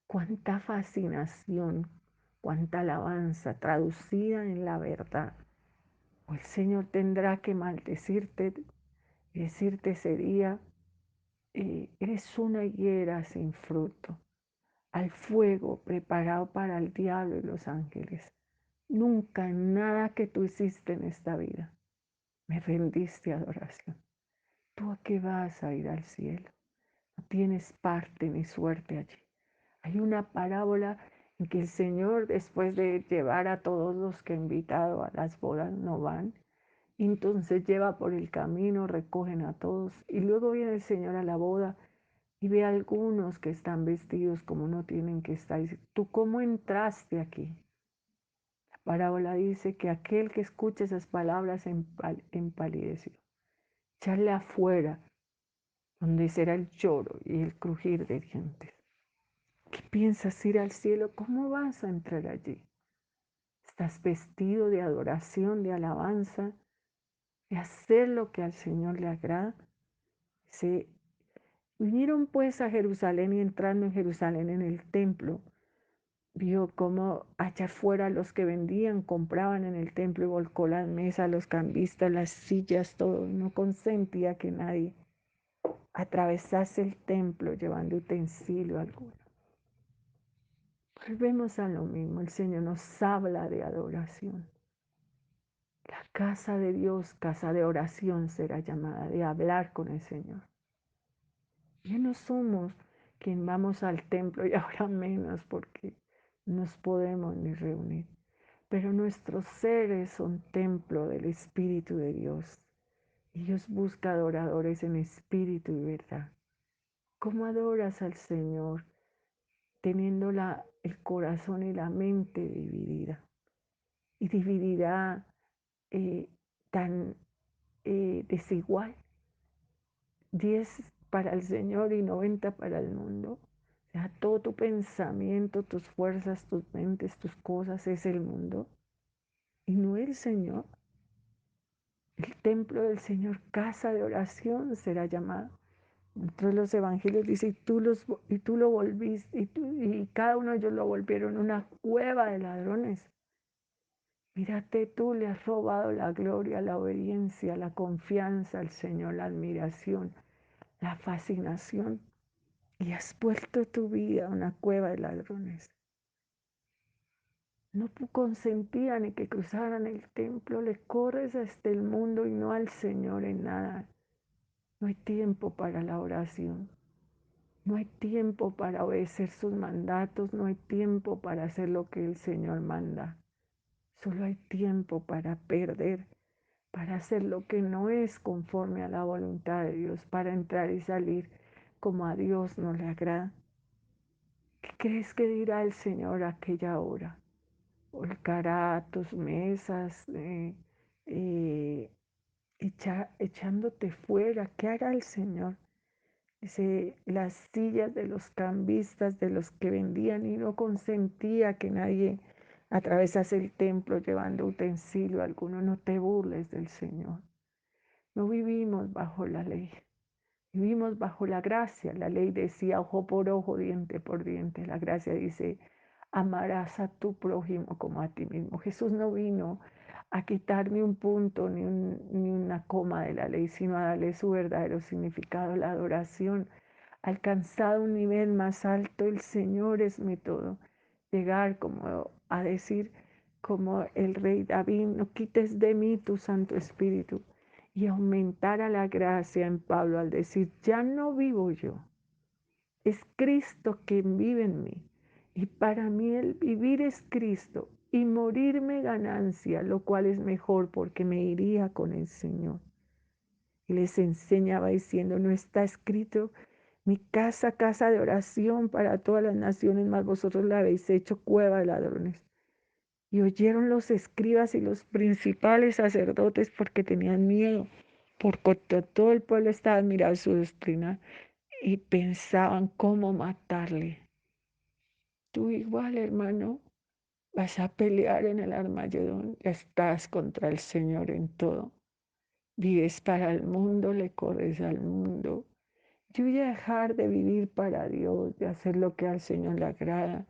A: cuánta fascinación, cuánta alabanza traducida en la verdad. O el Señor tendrá que maldecirte, y decirte ese día, eres una higuera sin fruto, al fuego preparado para el diablo y los ángeles. Nunca en nada que tú hiciste en esta vida me rendiste adoración. ¿Tú a qué vas a ir al cielo? No tienes parte ni suerte allí. Hay una parábola en que el Señor, después de llevar a todos los que ha invitado a las bodas, no van. Entonces lleva por el camino, recogen a todos y luego viene el Señor a la boda y ve a algunos que están vestidos como no tienen que estar. Y dice, ¿tú cómo entraste aquí? La parábola dice que aquel que escucha esas palabras empalideció. Echarle afuera, donde será el lloro y el crujir de dientes. ¿Qué piensas ir al cielo? ¿Cómo vas a entrar allí? ¿Estás vestido de adoración, de alabanza, de hacer lo que al Señor le agrada? Se vinieron pues a Jerusalén y entrando en Jerusalén en el templo, vio cómo allá afuera los que vendían, compraban en el templo y volcó las mesas, los cambistas, las sillas, todo. No consentía que nadie atravesase el templo llevando utensilio alguno. Volvemos a lo mismo, el Señor nos habla de adoración. La casa de Dios, casa de oración será llamada, de hablar con el Señor. Ya no somos quien vamos al templo y ahora menos porque nos podemos ni reunir. Pero nuestros seres son templo del Espíritu de Dios. Y Dios busca adoradores en espíritu y verdad. ¿Cómo adoras al Señor teniendo el corazón y la mente dividida? Y dividida tan desigual. 10 para el Señor y 90 para el mundo. O sea, todo tu pensamiento, tus fuerzas, tus mentes, tus cosas es el mundo y no el Señor. El templo del Señor, casa de oración, será llamado. Dentro de los evangelios dice, y tú lo volviste, y cada uno de ellos lo volvieron una cueva de ladrones. Mírate tú, le has robado la gloria, la obediencia, la confianza al Señor, la admiración, la fascinación, y has vuelto tu vida una cueva de ladrones. No consentían ni que cruzaran el templo, le corres hasta el mundo y no al Señor en nada. No hay tiempo para la oración, no hay tiempo para obedecer sus mandatos, no hay tiempo para hacer lo que el Señor manda. Solo hay tiempo para perder, para hacer lo que no es conforme a la voluntad de Dios, para entrar y salir como a Dios no le agrada. ¿Qué crees que dirá el Señor a aquella hora? Holcará tus mesas, eh, echándote fuera. ¿Qué hará el Señor? Dice, las sillas de los cambistas, de los que vendían y no consentía que nadie atravesase el templo llevando utensilio alguno. No te burles del Señor. No vivimos bajo la ley. Vivimos bajo la gracia. La ley decía ojo por ojo, diente por diente. La gracia dice, amarás a tu prójimo como a ti mismo. Jesús no vino a quitar ni un punto ni una coma de la ley, sino a darle su verdadero significado. La adoración, alcanzado un nivel más alto, el Señor es mi todo. Llegar como a decir, como el rey David, no quites de mí tu Santo Espíritu. Y aumentar a la gracia en Pablo al decir, ya no vivo yo, es Cristo quien vive en mí. Y para mí el vivir es Cristo y morirme ganancia, lo cual es mejor porque me iría con el Señor. Y les enseñaba diciendo, no está escrito, mi casa, casa de oración para todas las naciones, más vosotros la habéis hecho cueva de ladrones. Y oyeron los escribas y los principales sacerdotes porque tenían miedo, porque todo el pueblo estaba admirado de su doctrina y pensaban cómo matarle. Tú igual, hermano, vas a pelear en el Armagedón, ya estás contra el Señor en todo. Vives para el mundo, le corres al mundo. Yo voy a dejar de vivir para Dios, de hacer lo que al Señor le agrada,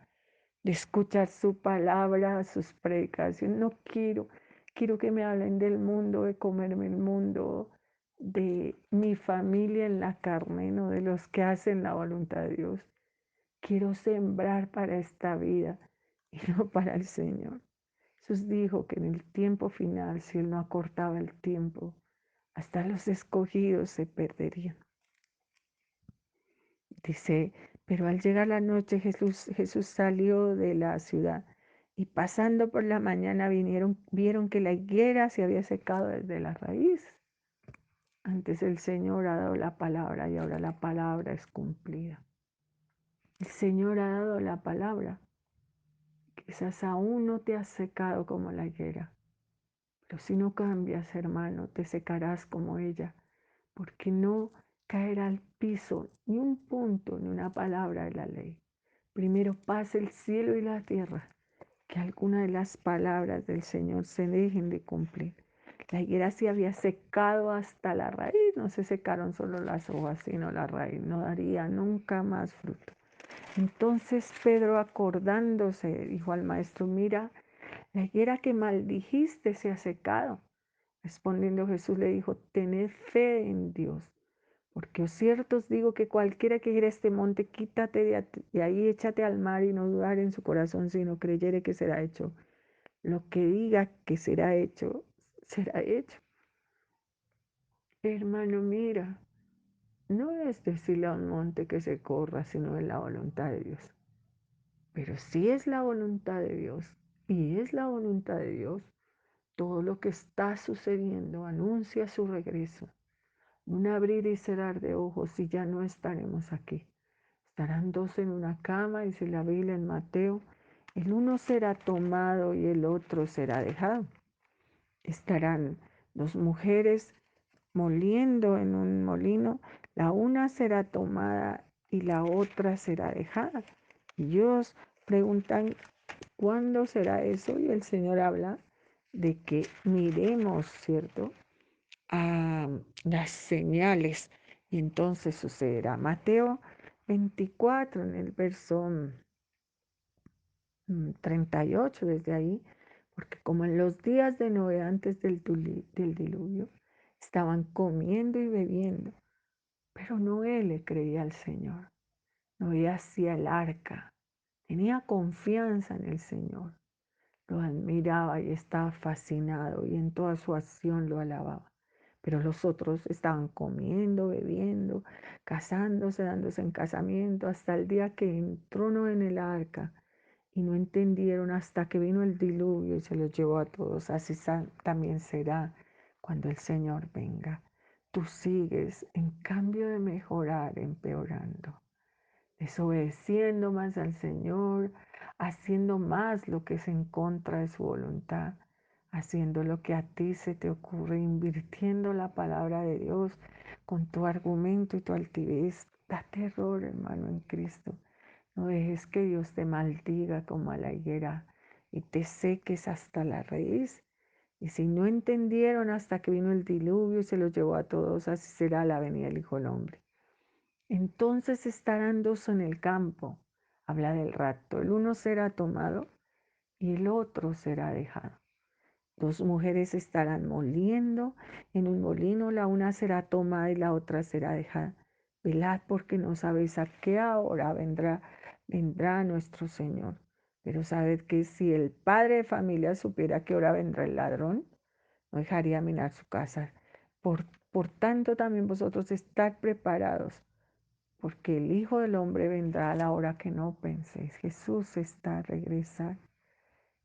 A: de escuchar su palabra, sus predicaciones. No quiero que me hablen del mundo, de comerme el mundo, de mi familia en la carne, no de los que hacen la voluntad de Dios. Quiero sembrar para esta vida y no para el Señor. Jesús dijo que en el tiempo final, si Él no acortaba el tiempo, hasta los escogidos se perderían. Dice, pero al llegar la noche Jesús salió de la ciudad y pasando por la mañana vieron que la higuera se había secado desde la raíz. Antes el Señor ha dado la palabra y ahora la palabra es cumplida. El Señor ha dado la palabra. Quizás aún no te has secado como la higuera, pero si no cambias, hermano, te secarás como ella, porque no caerá al piso ni un punto ni una palabra de la ley. Primero pasa el cielo y la tierra, que alguna de las palabras del Señor se dejen de cumplir. La higuera se había secado hasta la raíz, no se secaron solo las hojas, sino la raíz, no daría nunca más fruto. Entonces Pedro, acordándose, dijo al maestro, mira, la higuera que maldijiste se ha secado. Respondiendo Jesús le dijo, tened fe en Dios, porque os cierto os digo que cualquiera que quiera este monte, quítate de ahí, échate al mar y no dudar en su corazón, sino creyere que será hecho. Lo que diga que será hecho, será hecho. Hermano, mira, no es decirle a un monte que se corra, sino en la voluntad de Dios. Pero si es la voluntad de Dios, y es la voluntad de Dios, todo lo que está sucediendo anuncia su regreso. Un abrir y cerrar de ojos y ya no estaremos aquí. Estarán dos en una cama, dice la Biblia en Mateo. El uno será tomado y el otro será dejado. Estarán dos mujeres moliendo en un molino. La una será tomada y la otra será dejada. Y ellos preguntan, ¿cuándo será eso? Y el Señor habla de que miremos, ¿cierto?, a las señales y entonces sucederá. Mateo 24 en el verso 38 desde ahí, porque como en los días de Noé antes del diluvio, estaban comiendo y bebiendo, pero Noé le creía al Señor. Noé hacía el arca, tenía confianza en el Señor, lo admiraba y estaba fascinado y en toda su acción lo alababa. Pero los otros estaban comiendo, bebiendo, casándose, dándose en casamiento, hasta el día que entró Noé en el arca y no entendieron hasta que vino el diluvio y se los llevó a todos. Así también será cuando el Señor venga. Tú sigues, en cambio de mejorar, empeorando, desobedeciendo más al Señor, haciendo más lo que es en contra de su voluntad, haciendo lo que a ti se te ocurre, invirtiendo la palabra de Dios con tu argumento y tu altivez. Da terror, hermano, en Cristo. No dejes que Dios te maldiga como a la higuera y te seques hasta la raíz. Y si no entendieron hasta que vino el diluvio y se los llevó a todos, así será la venida del Hijo del Hombre. Entonces estarán dos en el campo, habla del rapto, el uno será tomado y el otro será dejado. Dos mujeres estarán moliendo en un molino, la una será tomada y la otra será dejada. Velad porque no sabéis a qué hora vendrá nuestro Señor. Pero sabed que si el padre de familia supiera a qué hora vendrá el ladrón, no dejaría minar su casa. Por tanto, también vosotros estad preparados, porque el Hijo del Hombre vendrá a la hora que no penséis. Jesús está a regresar,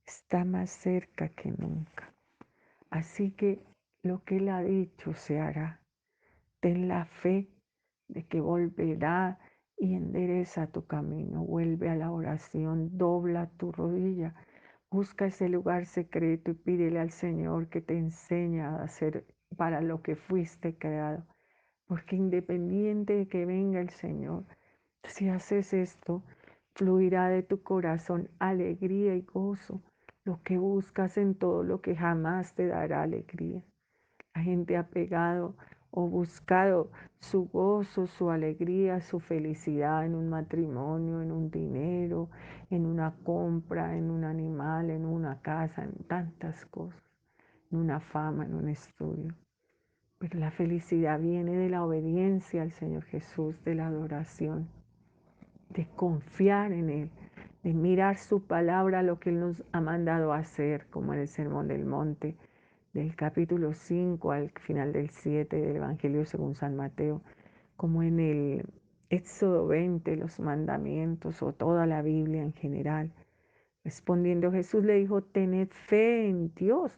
A: está más cerca que nunca. Así que lo que Él ha dicho se hará. Ten la fe de que volverá y endereza tu camino. Vuelve a la oración, dobla tu rodilla, busca ese lugar secreto y pídele al Señor que te enseñe a hacer para lo que fuiste creado. Porque independiente de que venga el Señor, si haces esto, fluirá de tu corazón alegría y gozo, lo que buscas en todo lo que jamás te dará alegría. La gente ha pegado o buscado su gozo, su alegría, su felicidad en un matrimonio, en un dinero, en una compra, en un animal, en una casa, en tantas cosas, en una fama, en un estudio. Pero la felicidad viene de la obediencia al Señor Jesús, de la adoración, de confiar en Él, de mirar su palabra, lo que Él nos ha mandado a hacer, como en el Sermón del Monte, del capítulo 5 al final del 7 del Evangelio según San Mateo, como en el Éxodo 20, los mandamientos o toda la Biblia en general. Respondiendo Jesús le dijo, tened fe en Dios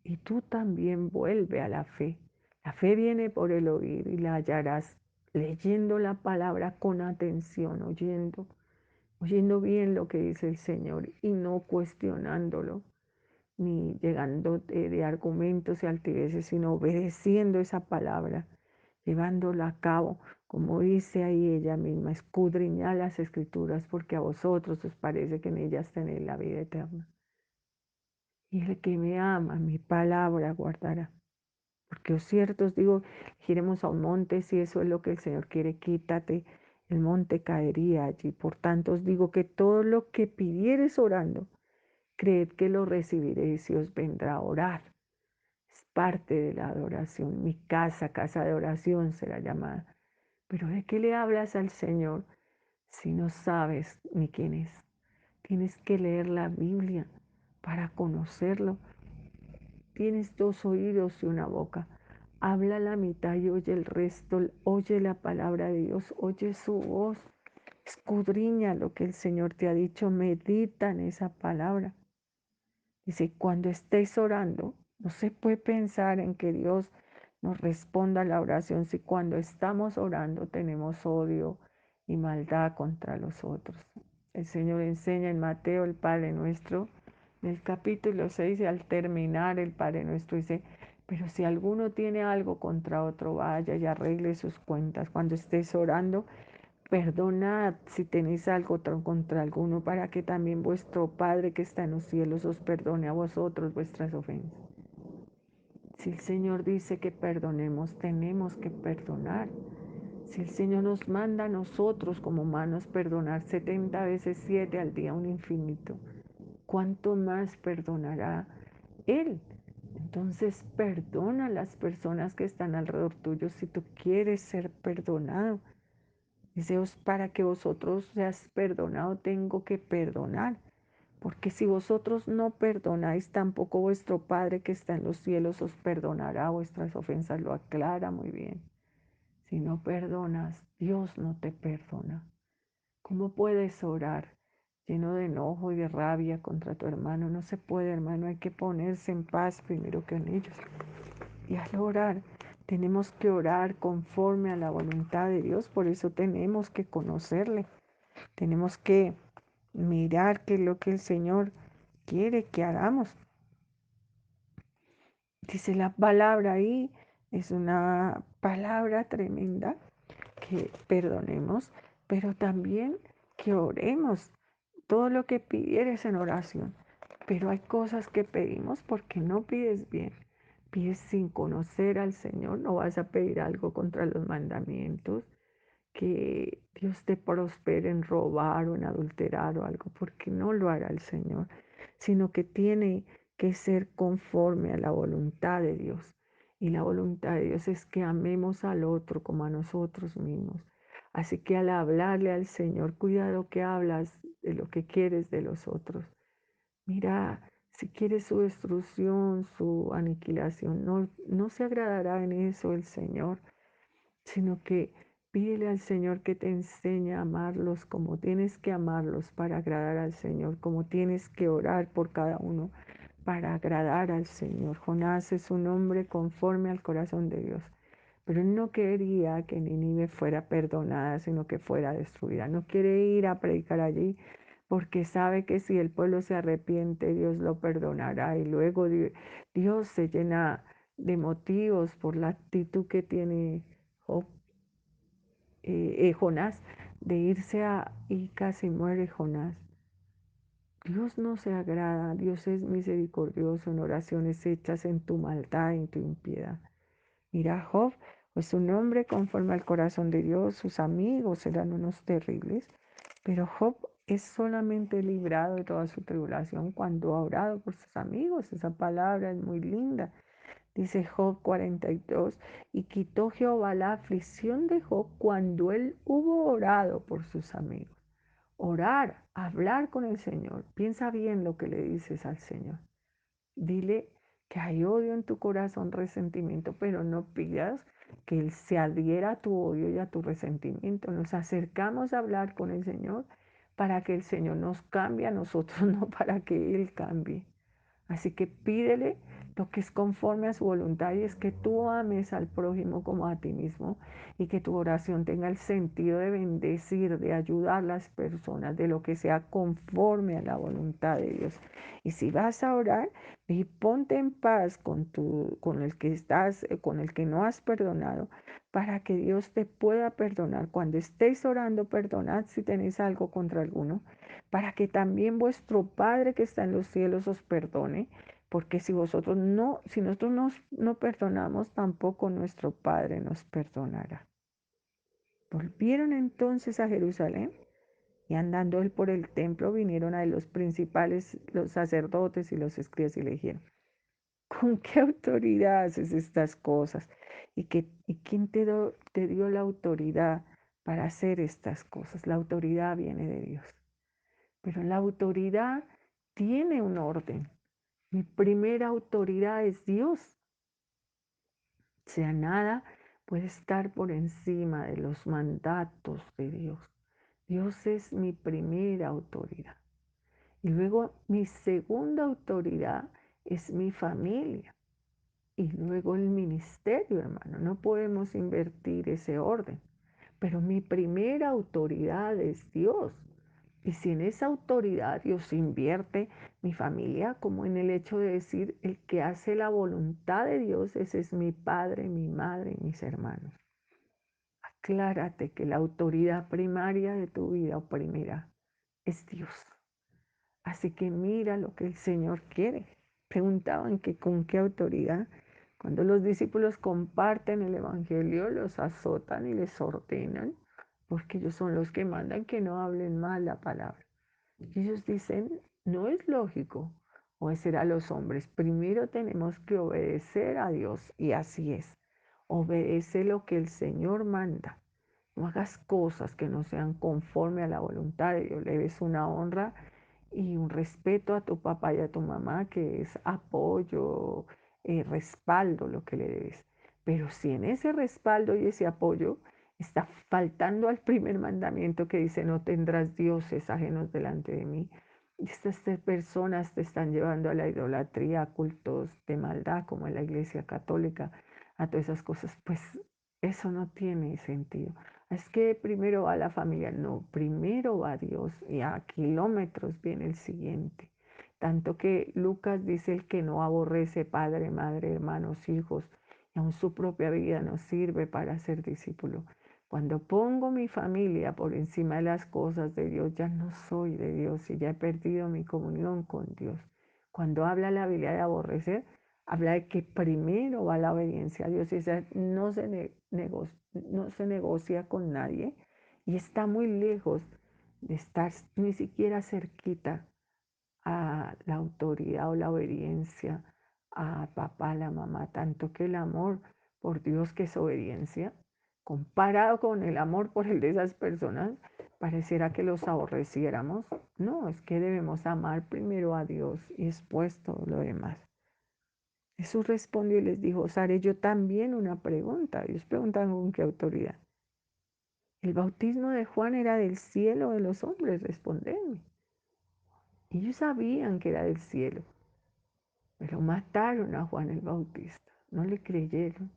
A: y tú también vuelve a la fe. La fe viene por el oír y la hallarás leyendo la palabra con atención, oyendo bien lo que dice el Señor y no cuestionándolo, ni llegando de argumentos y altiveces, sino obedeciendo esa palabra, llevándola a cabo, como dice ahí ella misma, escudriñad las escrituras porque a vosotros os parece que en ellas tenéis la vida eterna. Y el que me ama, mi palabra guardará. Porque os cierto os digo, iremos a un monte, si eso es lo que el Señor quiere, quítate, el monte caería allí. Por tanto os digo que todo lo que pidiereis orando, creed que lo recibiréis y os vendrá a orar. Es parte de la adoración. Mi casa, casa de oración será llamada. Pero ¿de qué le hablas al Señor si no sabes ni quién es? Tienes que leer la Biblia para conocerlo. Tienes dos oídos y una boca. Habla la mitad y oye el resto. Oye la palabra de Dios, oye su voz. Escudriña lo que el Señor te ha dicho. Medita en esa palabra. Dice, cuando estés orando, no se puede pensar en que Dios nos responda a la oración si cuando estamos orando tenemos odio y maldad contra los otros. El Señor enseña en Mateo el Padre Nuestro, en el capítulo 6, y al terminar el Padre Nuestro dice, pero si alguno tiene algo contra otro, vaya y arregle sus cuentas. Cuando estés orando, perdonad si tenéis algo contra alguno, para que también vuestro Padre que está en los cielos os perdone a vosotros vuestras ofensas. Si el Señor dice que perdonemos, tenemos que perdonar. Si el Señor nos manda a nosotros como humanos perdonar 70 veces 7 al día, un infinito, ¿cuánto más perdonará Él? Entonces perdona a las personas que están alrededor tuyo si tú quieres ser perdonado. Dice, para que vosotros seas perdonado, tengo que perdonar. Porque si vosotros no perdonáis, tampoco vuestro Padre que está en los cielos os perdonará vuestras ofensas. Lo aclara muy bien. Si no perdonas, Dios no te perdona. ¿Cómo puedes orar lleno de enojo y de rabia contra tu hermano? No se puede, hermano. Hay que ponerse en paz primero que en ellos. Y al orar, tenemos que orar conforme a la voluntad de Dios. Por eso tenemos que conocerle. Tenemos que mirar qué es lo que el Señor quiere que hagamos. Dice la palabra ahí, es una palabra tremenda, que perdonemos, pero también que oremos. Todo lo que pidieres en oración. Pero hay cosas que pedimos porque no pides bien. Pides sin conocer al Señor, no vas a pedir algo contra los mandamientos, que Dios te prospere en robar o en adulterar o algo, porque no lo hará el Señor, sino que tiene que ser conforme a la voluntad de Dios. Y la voluntad de Dios es que amemos al otro como a nosotros mismos. Así que al hablarle al Señor, cuidado que hablas de lo que quieres de los otros. Mira, si quieres su destrucción, su aniquilación, no se agradará en eso el Señor, sino que pídele al Señor que te enseñe a amarlos como tienes que amarlos para agradar al Señor, como tienes que orar por cada uno para agradar al Señor. Jonás es un hombre conforme al corazón de Dios, pero él no quería que Nínive fuera perdonada, sino que fuera destruida. No quiere ir a predicar allí porque sabe que si el pueblo se arrepiente, Dios lo perdonará. Y luego Dios se llena de motivos por la actitud que tiene Jonás, de irse y casi muere Jonás. Dios no se agrada, Dios es misericordioso en oraciones hechas en tu maldad, en tu impiedad. Mira, Job es un hombre conforme al corazón de Dios, sus amigos eran unos terribles, pero Job es solamente librado de toda su tribulación cuando ha orado por sus amigos. Esa palabra es muy linda. Dice Job 42, y quitó Jehová la aflicción de Job cuando él hubo orado por sus amigos. Orar, hablar con el Señor. Piensa bien lo que le dices al Señor. Dile que hay odio en tu corazón, resentimiento, pero no pidas que Él se adhiera a tu odio y a tu resentimiento. Nos acercamos a hablar con el Señor para que el Señor nos cambie a nosotros, no para que Él cambie. Así que pídele lo que es conforme a su voluntad y es que tú ames al prójimo como a ti mismo y que tu oración tenga el sentido de bendecir, de ayudar a las personas, de lo que sea conforme a la voluntad de Dios. Y si vas a orar, y ponte en paz con el que estás, con el que no has perdonado, para que Dios te pueda perdonar. Cuando estéis orando, perdonad si tenéis algo contra alguno, para que también vuestro Padre que está en los cielos os perdone, porque si nosotros no perdonamos, tampoco nuestro Padre nos perdonará. Volvieron entonces a Jerusalén y andando él por el templo vinieron a los principales, los sacerdotes y los escribas y le dijeron, ¿con qué autoridad haces estas cosas? ¿Y quién te dio la autoridad para hacer estas cosas? La autoridad viene de Dios. Pero la autoridad tiene un orden. Mi primera autoridad es Dios. O sea, nada puede estar por encima de los mandatos de Dios. Dios es mi primera autoridad. Y luego mi segunda autoridad es mi familia. Y luego el ministerio, hermano. No podemos invertir ese orden. Pero mi primera autoridad es Dios. Y si en esa autoridad Dios invierte mi familia, como en el hecho de decir, el que hace la voluntad de Dios, ese es mi padre, mi madre y mis hermanos. Aclárate que la autoridad primaria de tu vida o primera es Dios. Así que mira lo que el Señor quiere. Preguntaban que con qué autoridad. Cuando los discípulos comparten el Evangelio, los azotan y les ordenan, porque ellos son los que mandan que no hablen mal la palabra. Y ellos dicen, no es lógico obedecer a los hombres. Primero tenemos que obedecer a Dios y así es. Obedece lo que el Señor manda. No hagas cosas que no sean conforme a la voluntad de Dios. Le des una honra y un respeto a tu papá y a tu mamá, que es apoyo, respaldo lo que le debes. Pero si en ese respaldo y ese apoyo está faltando al primer mandamiento que dice, no tendrás dioses ajenos delante de mí, estas personas te están llevando a la idolatría, a cultos de maldad, como en la Iglesia Católica, a todas esas cosas, pues eso no tiene sentido. Es que primero va la familia, no, primero va Dios y a kilómetros viene el siguiente. Tanto que Lucas dice el que no aborrece padre, madre, hermanos, hijos, y aun su propia vida no sirve para ser discípulo. Cuando pongo mi familia por encima de las cosas de Dios, ya no soy de Dios y ya he perdido mi comunión con Dios. Cuando habla la Biblia de aborrecer, habla de que primero va la obediencia a Dios y esa no se negocia con nadie y está muy lejos de estar ni siquiera cerquita a la autoridad o la obediencia a papá, a la mamá, tanto que el amor por Dios que es obediencia, comparado con el amor por el de esas personas, pareciera que los aborreciéramos. No, es que debemos amar primero a Dios y después todo lo demás. Jesús respondió y les dijo, os haré yo también una pregunta. Ellos preguntan con qué autoridad. El bautismo de Juan era del cielo o de los hombres, respondedme. Y ellos sabían que era del cielo, pero mataron a Juan el Bautista, no le creyeron.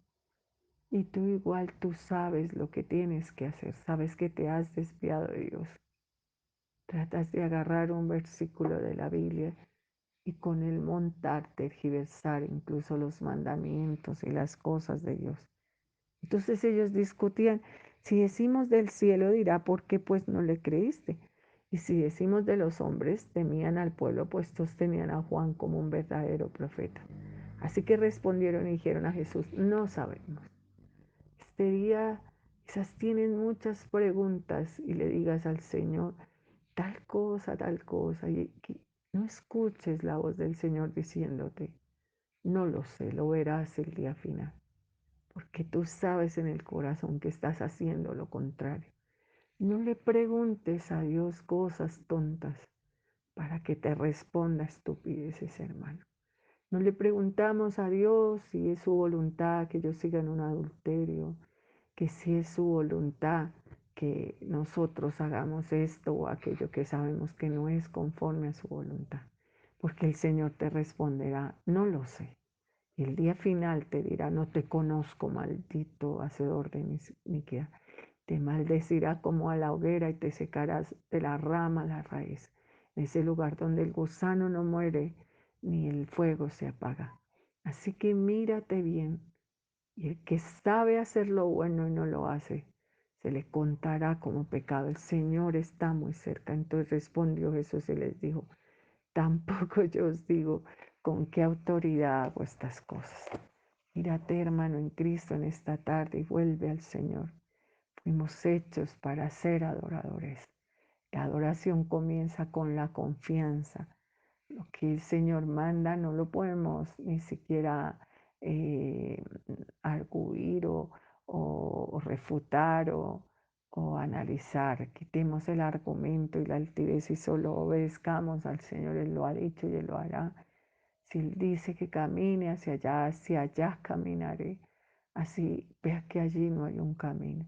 A: Y tú igual, tú sabes lo que tienes que hacer, sabes que te has desviado de Dios. Tratas de agarrar un versículo de la Biblia y con él montar, tergiversar incluso los mandamientos y las cosas de Dios. Entonces ellos discutían, si decimos del cielo dirá, ¿por qué pues no le creíste? Y si decimos de los hombres, temían al pueblo, pues todos tenían a Juan como un verdadero profeta. Así que respondieron y dijeron a Jesús, no sabemos. Este día quizás tienen muchas preguntas y le digas al Señor, tal cosa, y que no escuches la voz del Señor diciéndote, No lo sé, lo verás el día final, porque tú sabes en el corazón que estás haciendo lo contrario. No le preguntes a Dios cosas tontas para que te responda estupideces, hermano. No le preguntamos a Dios si es su voluntad que yo siga en un adulterio, que si es su voluntad que nosotros hagamos esto o aquello que sabemos que no es conforme a su voluntad. Porque el Señor te responderá, no lo sé. Y el día final te dirá, no te conozco, maldito hacedor de iniquidad. Te maldecirá como a la hoguera y te secarás de la rama a la raíz. En ese lugar donde el gusano no muere ni el fuego se apaga. Así que mírate bien. Y el que sabe hacer lo bueno y no lo hace, se le contará como pecado. El Señor está muy cerca. Entonces respondió Jesús y les dijo, tampoco yo os digo con qué autoridad hago estas cosas. Mírate, hermano, en Cristo en esta tarde y vuelve al Señor. Fuimos hechos para ser adoradores. La adoración comienza con la confianza. Lo que el Señor manda no lo podemos ni siquiera eh, arguir o refutar o analizar. Quitemos el argumento y la altivez y solo obedezcamos al Señor. Él lo ha dicho y Él lo hará. Si Él dice que camine hacia allá caminaré. Así vea que allí no hay un camino.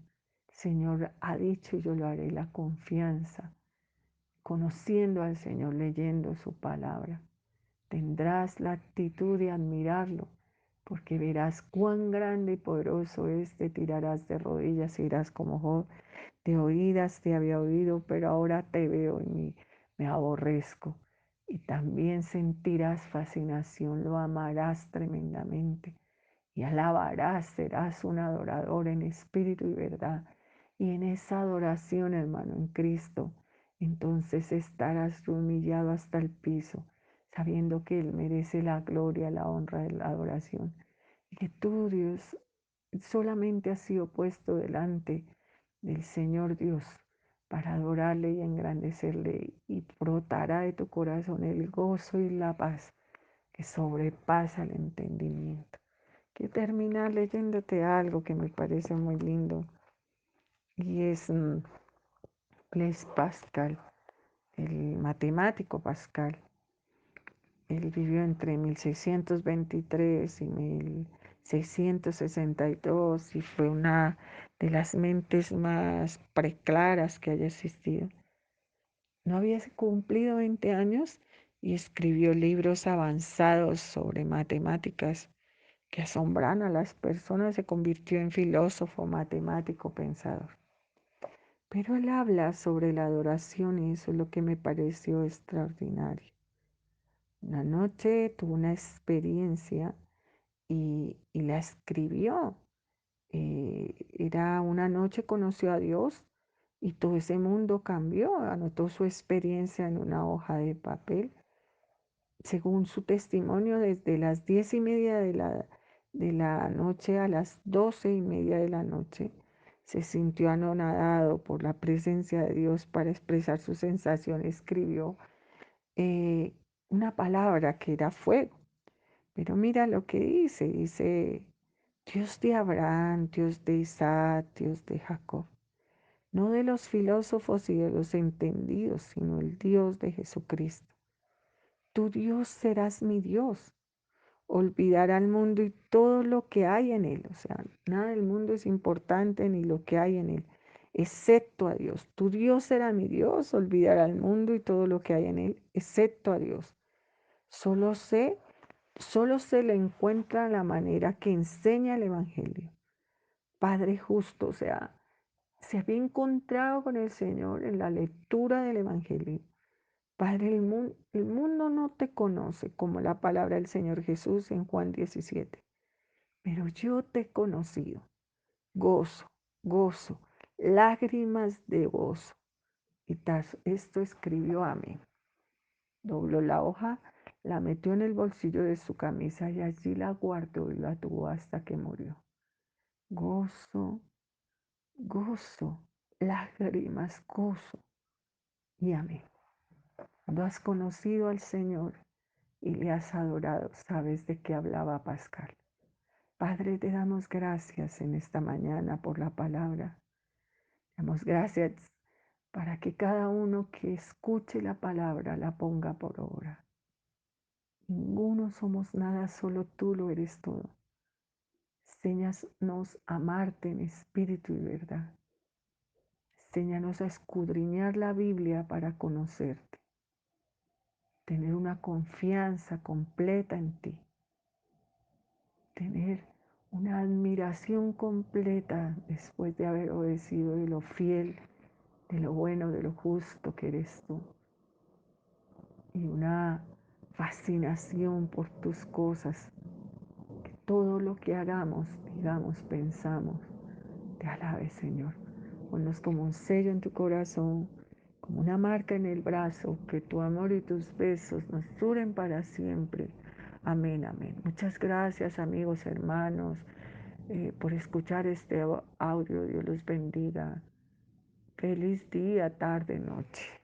A: El Señor ha dicho y yo lo haré. La confianza, conociendo al Señor, leyendo su palabra. Tendrás la actitud de admirarlo, porque verás cuán grande y poderoso es, te tirarás de rodillas y irás como Job. De oídas te había oído, pero ahora te veo y me aborrezco. Y también sentirás fascinación, lo amarás tremendamente y alabarás, serás un adorador en espíritu y verdad. Y en esa adoración, hermano, en Cristo, entonces estarás humillado hasta el piso, sabiendo que Él merece la gloria, la honra y la adoración. Y que tú, Dios, solamente has sido puesto delante del Señor Dios para adorarle y engrandecerle, y brotará de tu corazón el gozo y la paz que sobrepasa el entendimiento. Quiero terminar leyéndote algo que me parece muy lindo, y es Blaise Pascal, el matemático Pascal. Él vivió entre 1623 y 1662 y fue una de las mentes más preclaras que haya existido. No había cumplido 20 años y escribió libros avanzados sobre matemáticas que asombran a las personas. Se convirtió en filósofo, matemático, pensador. Pero él habla sobre la adoración y eso es lo que me pareció extraordinario. Una noche tuvo una experiencia y la escribió. Era una noche, conoció a Dios y todo ese mundo cambió. Anotó su experiencia en una hoja de papel. Según su testimonio, desde las 10:30 de la noche a las 12:30 de la noche, se sintió anonadado por la presencia de Dios. Para expresar su sensación, escribió eh, una palabra que era fuego. Pero mira lo que dice, Dios de Abraham, Dios de Isaac, Dios de Jacob, no de los filósofos y de los entendidos, sino el Dios de Jesucristo. Tu Dios serás mi Dios. Olvidar al mundo y todo lo que hay en él. O sea, nada del mundo es importante ni lo que hay en él, excepto a Dios. Tu Dios será mi Dios, olvidar al mundo y todo lo que hay en él, excepto a Dios. Solo sé, solo se le encuentra la manera que enseña el Evangelio. Padre justo, o sea, se había encontrado con el Señor en la lectura del Evangelio. Padre, el mundo no te conoce como la palabra del Señor Jesús en Juan 17, pero yo te he conocido. Gozo, gozo, lágrimas de gozo. Y tras esto escribió amén. Dobló la hoja, la metió en el bolsillo de su camisa y allí la guardó y la tuvo hasta que murió. Gozo, gozo, lágrimas, gozo y amén. Cuando has conocido al Señor, y le has adorado, sabes de qué hablaba Pascal. Padre, te damos gracias en esta mañana por la palabra. Damos gracias para que cada uno que escuche la palabra la ponga por obra. Ninguno somos nada, solo tú lo eres todo. Enséñanos a amarte en espíritu y verdad. Enséñanos a escudriñar la Biblia para conocerte, tener una confianza completa en ti, tener una admiración completa después de haber obedecido de lo fiel, de lo bueno, de lo justo que eres tú, y una fascinación por tus cosas, que todo lo que hagamos, digamos, pensamos, te alabe, Señor. Ponnos como un sello en tu corazón, como una marca en el brazo, que tu amor y tus besos nos duren para siempre. Amén, amén. Muchas gracias, amigos, hermanos, por escuchar este audio. Dios los bendiga. Feliz día, tarde, noche.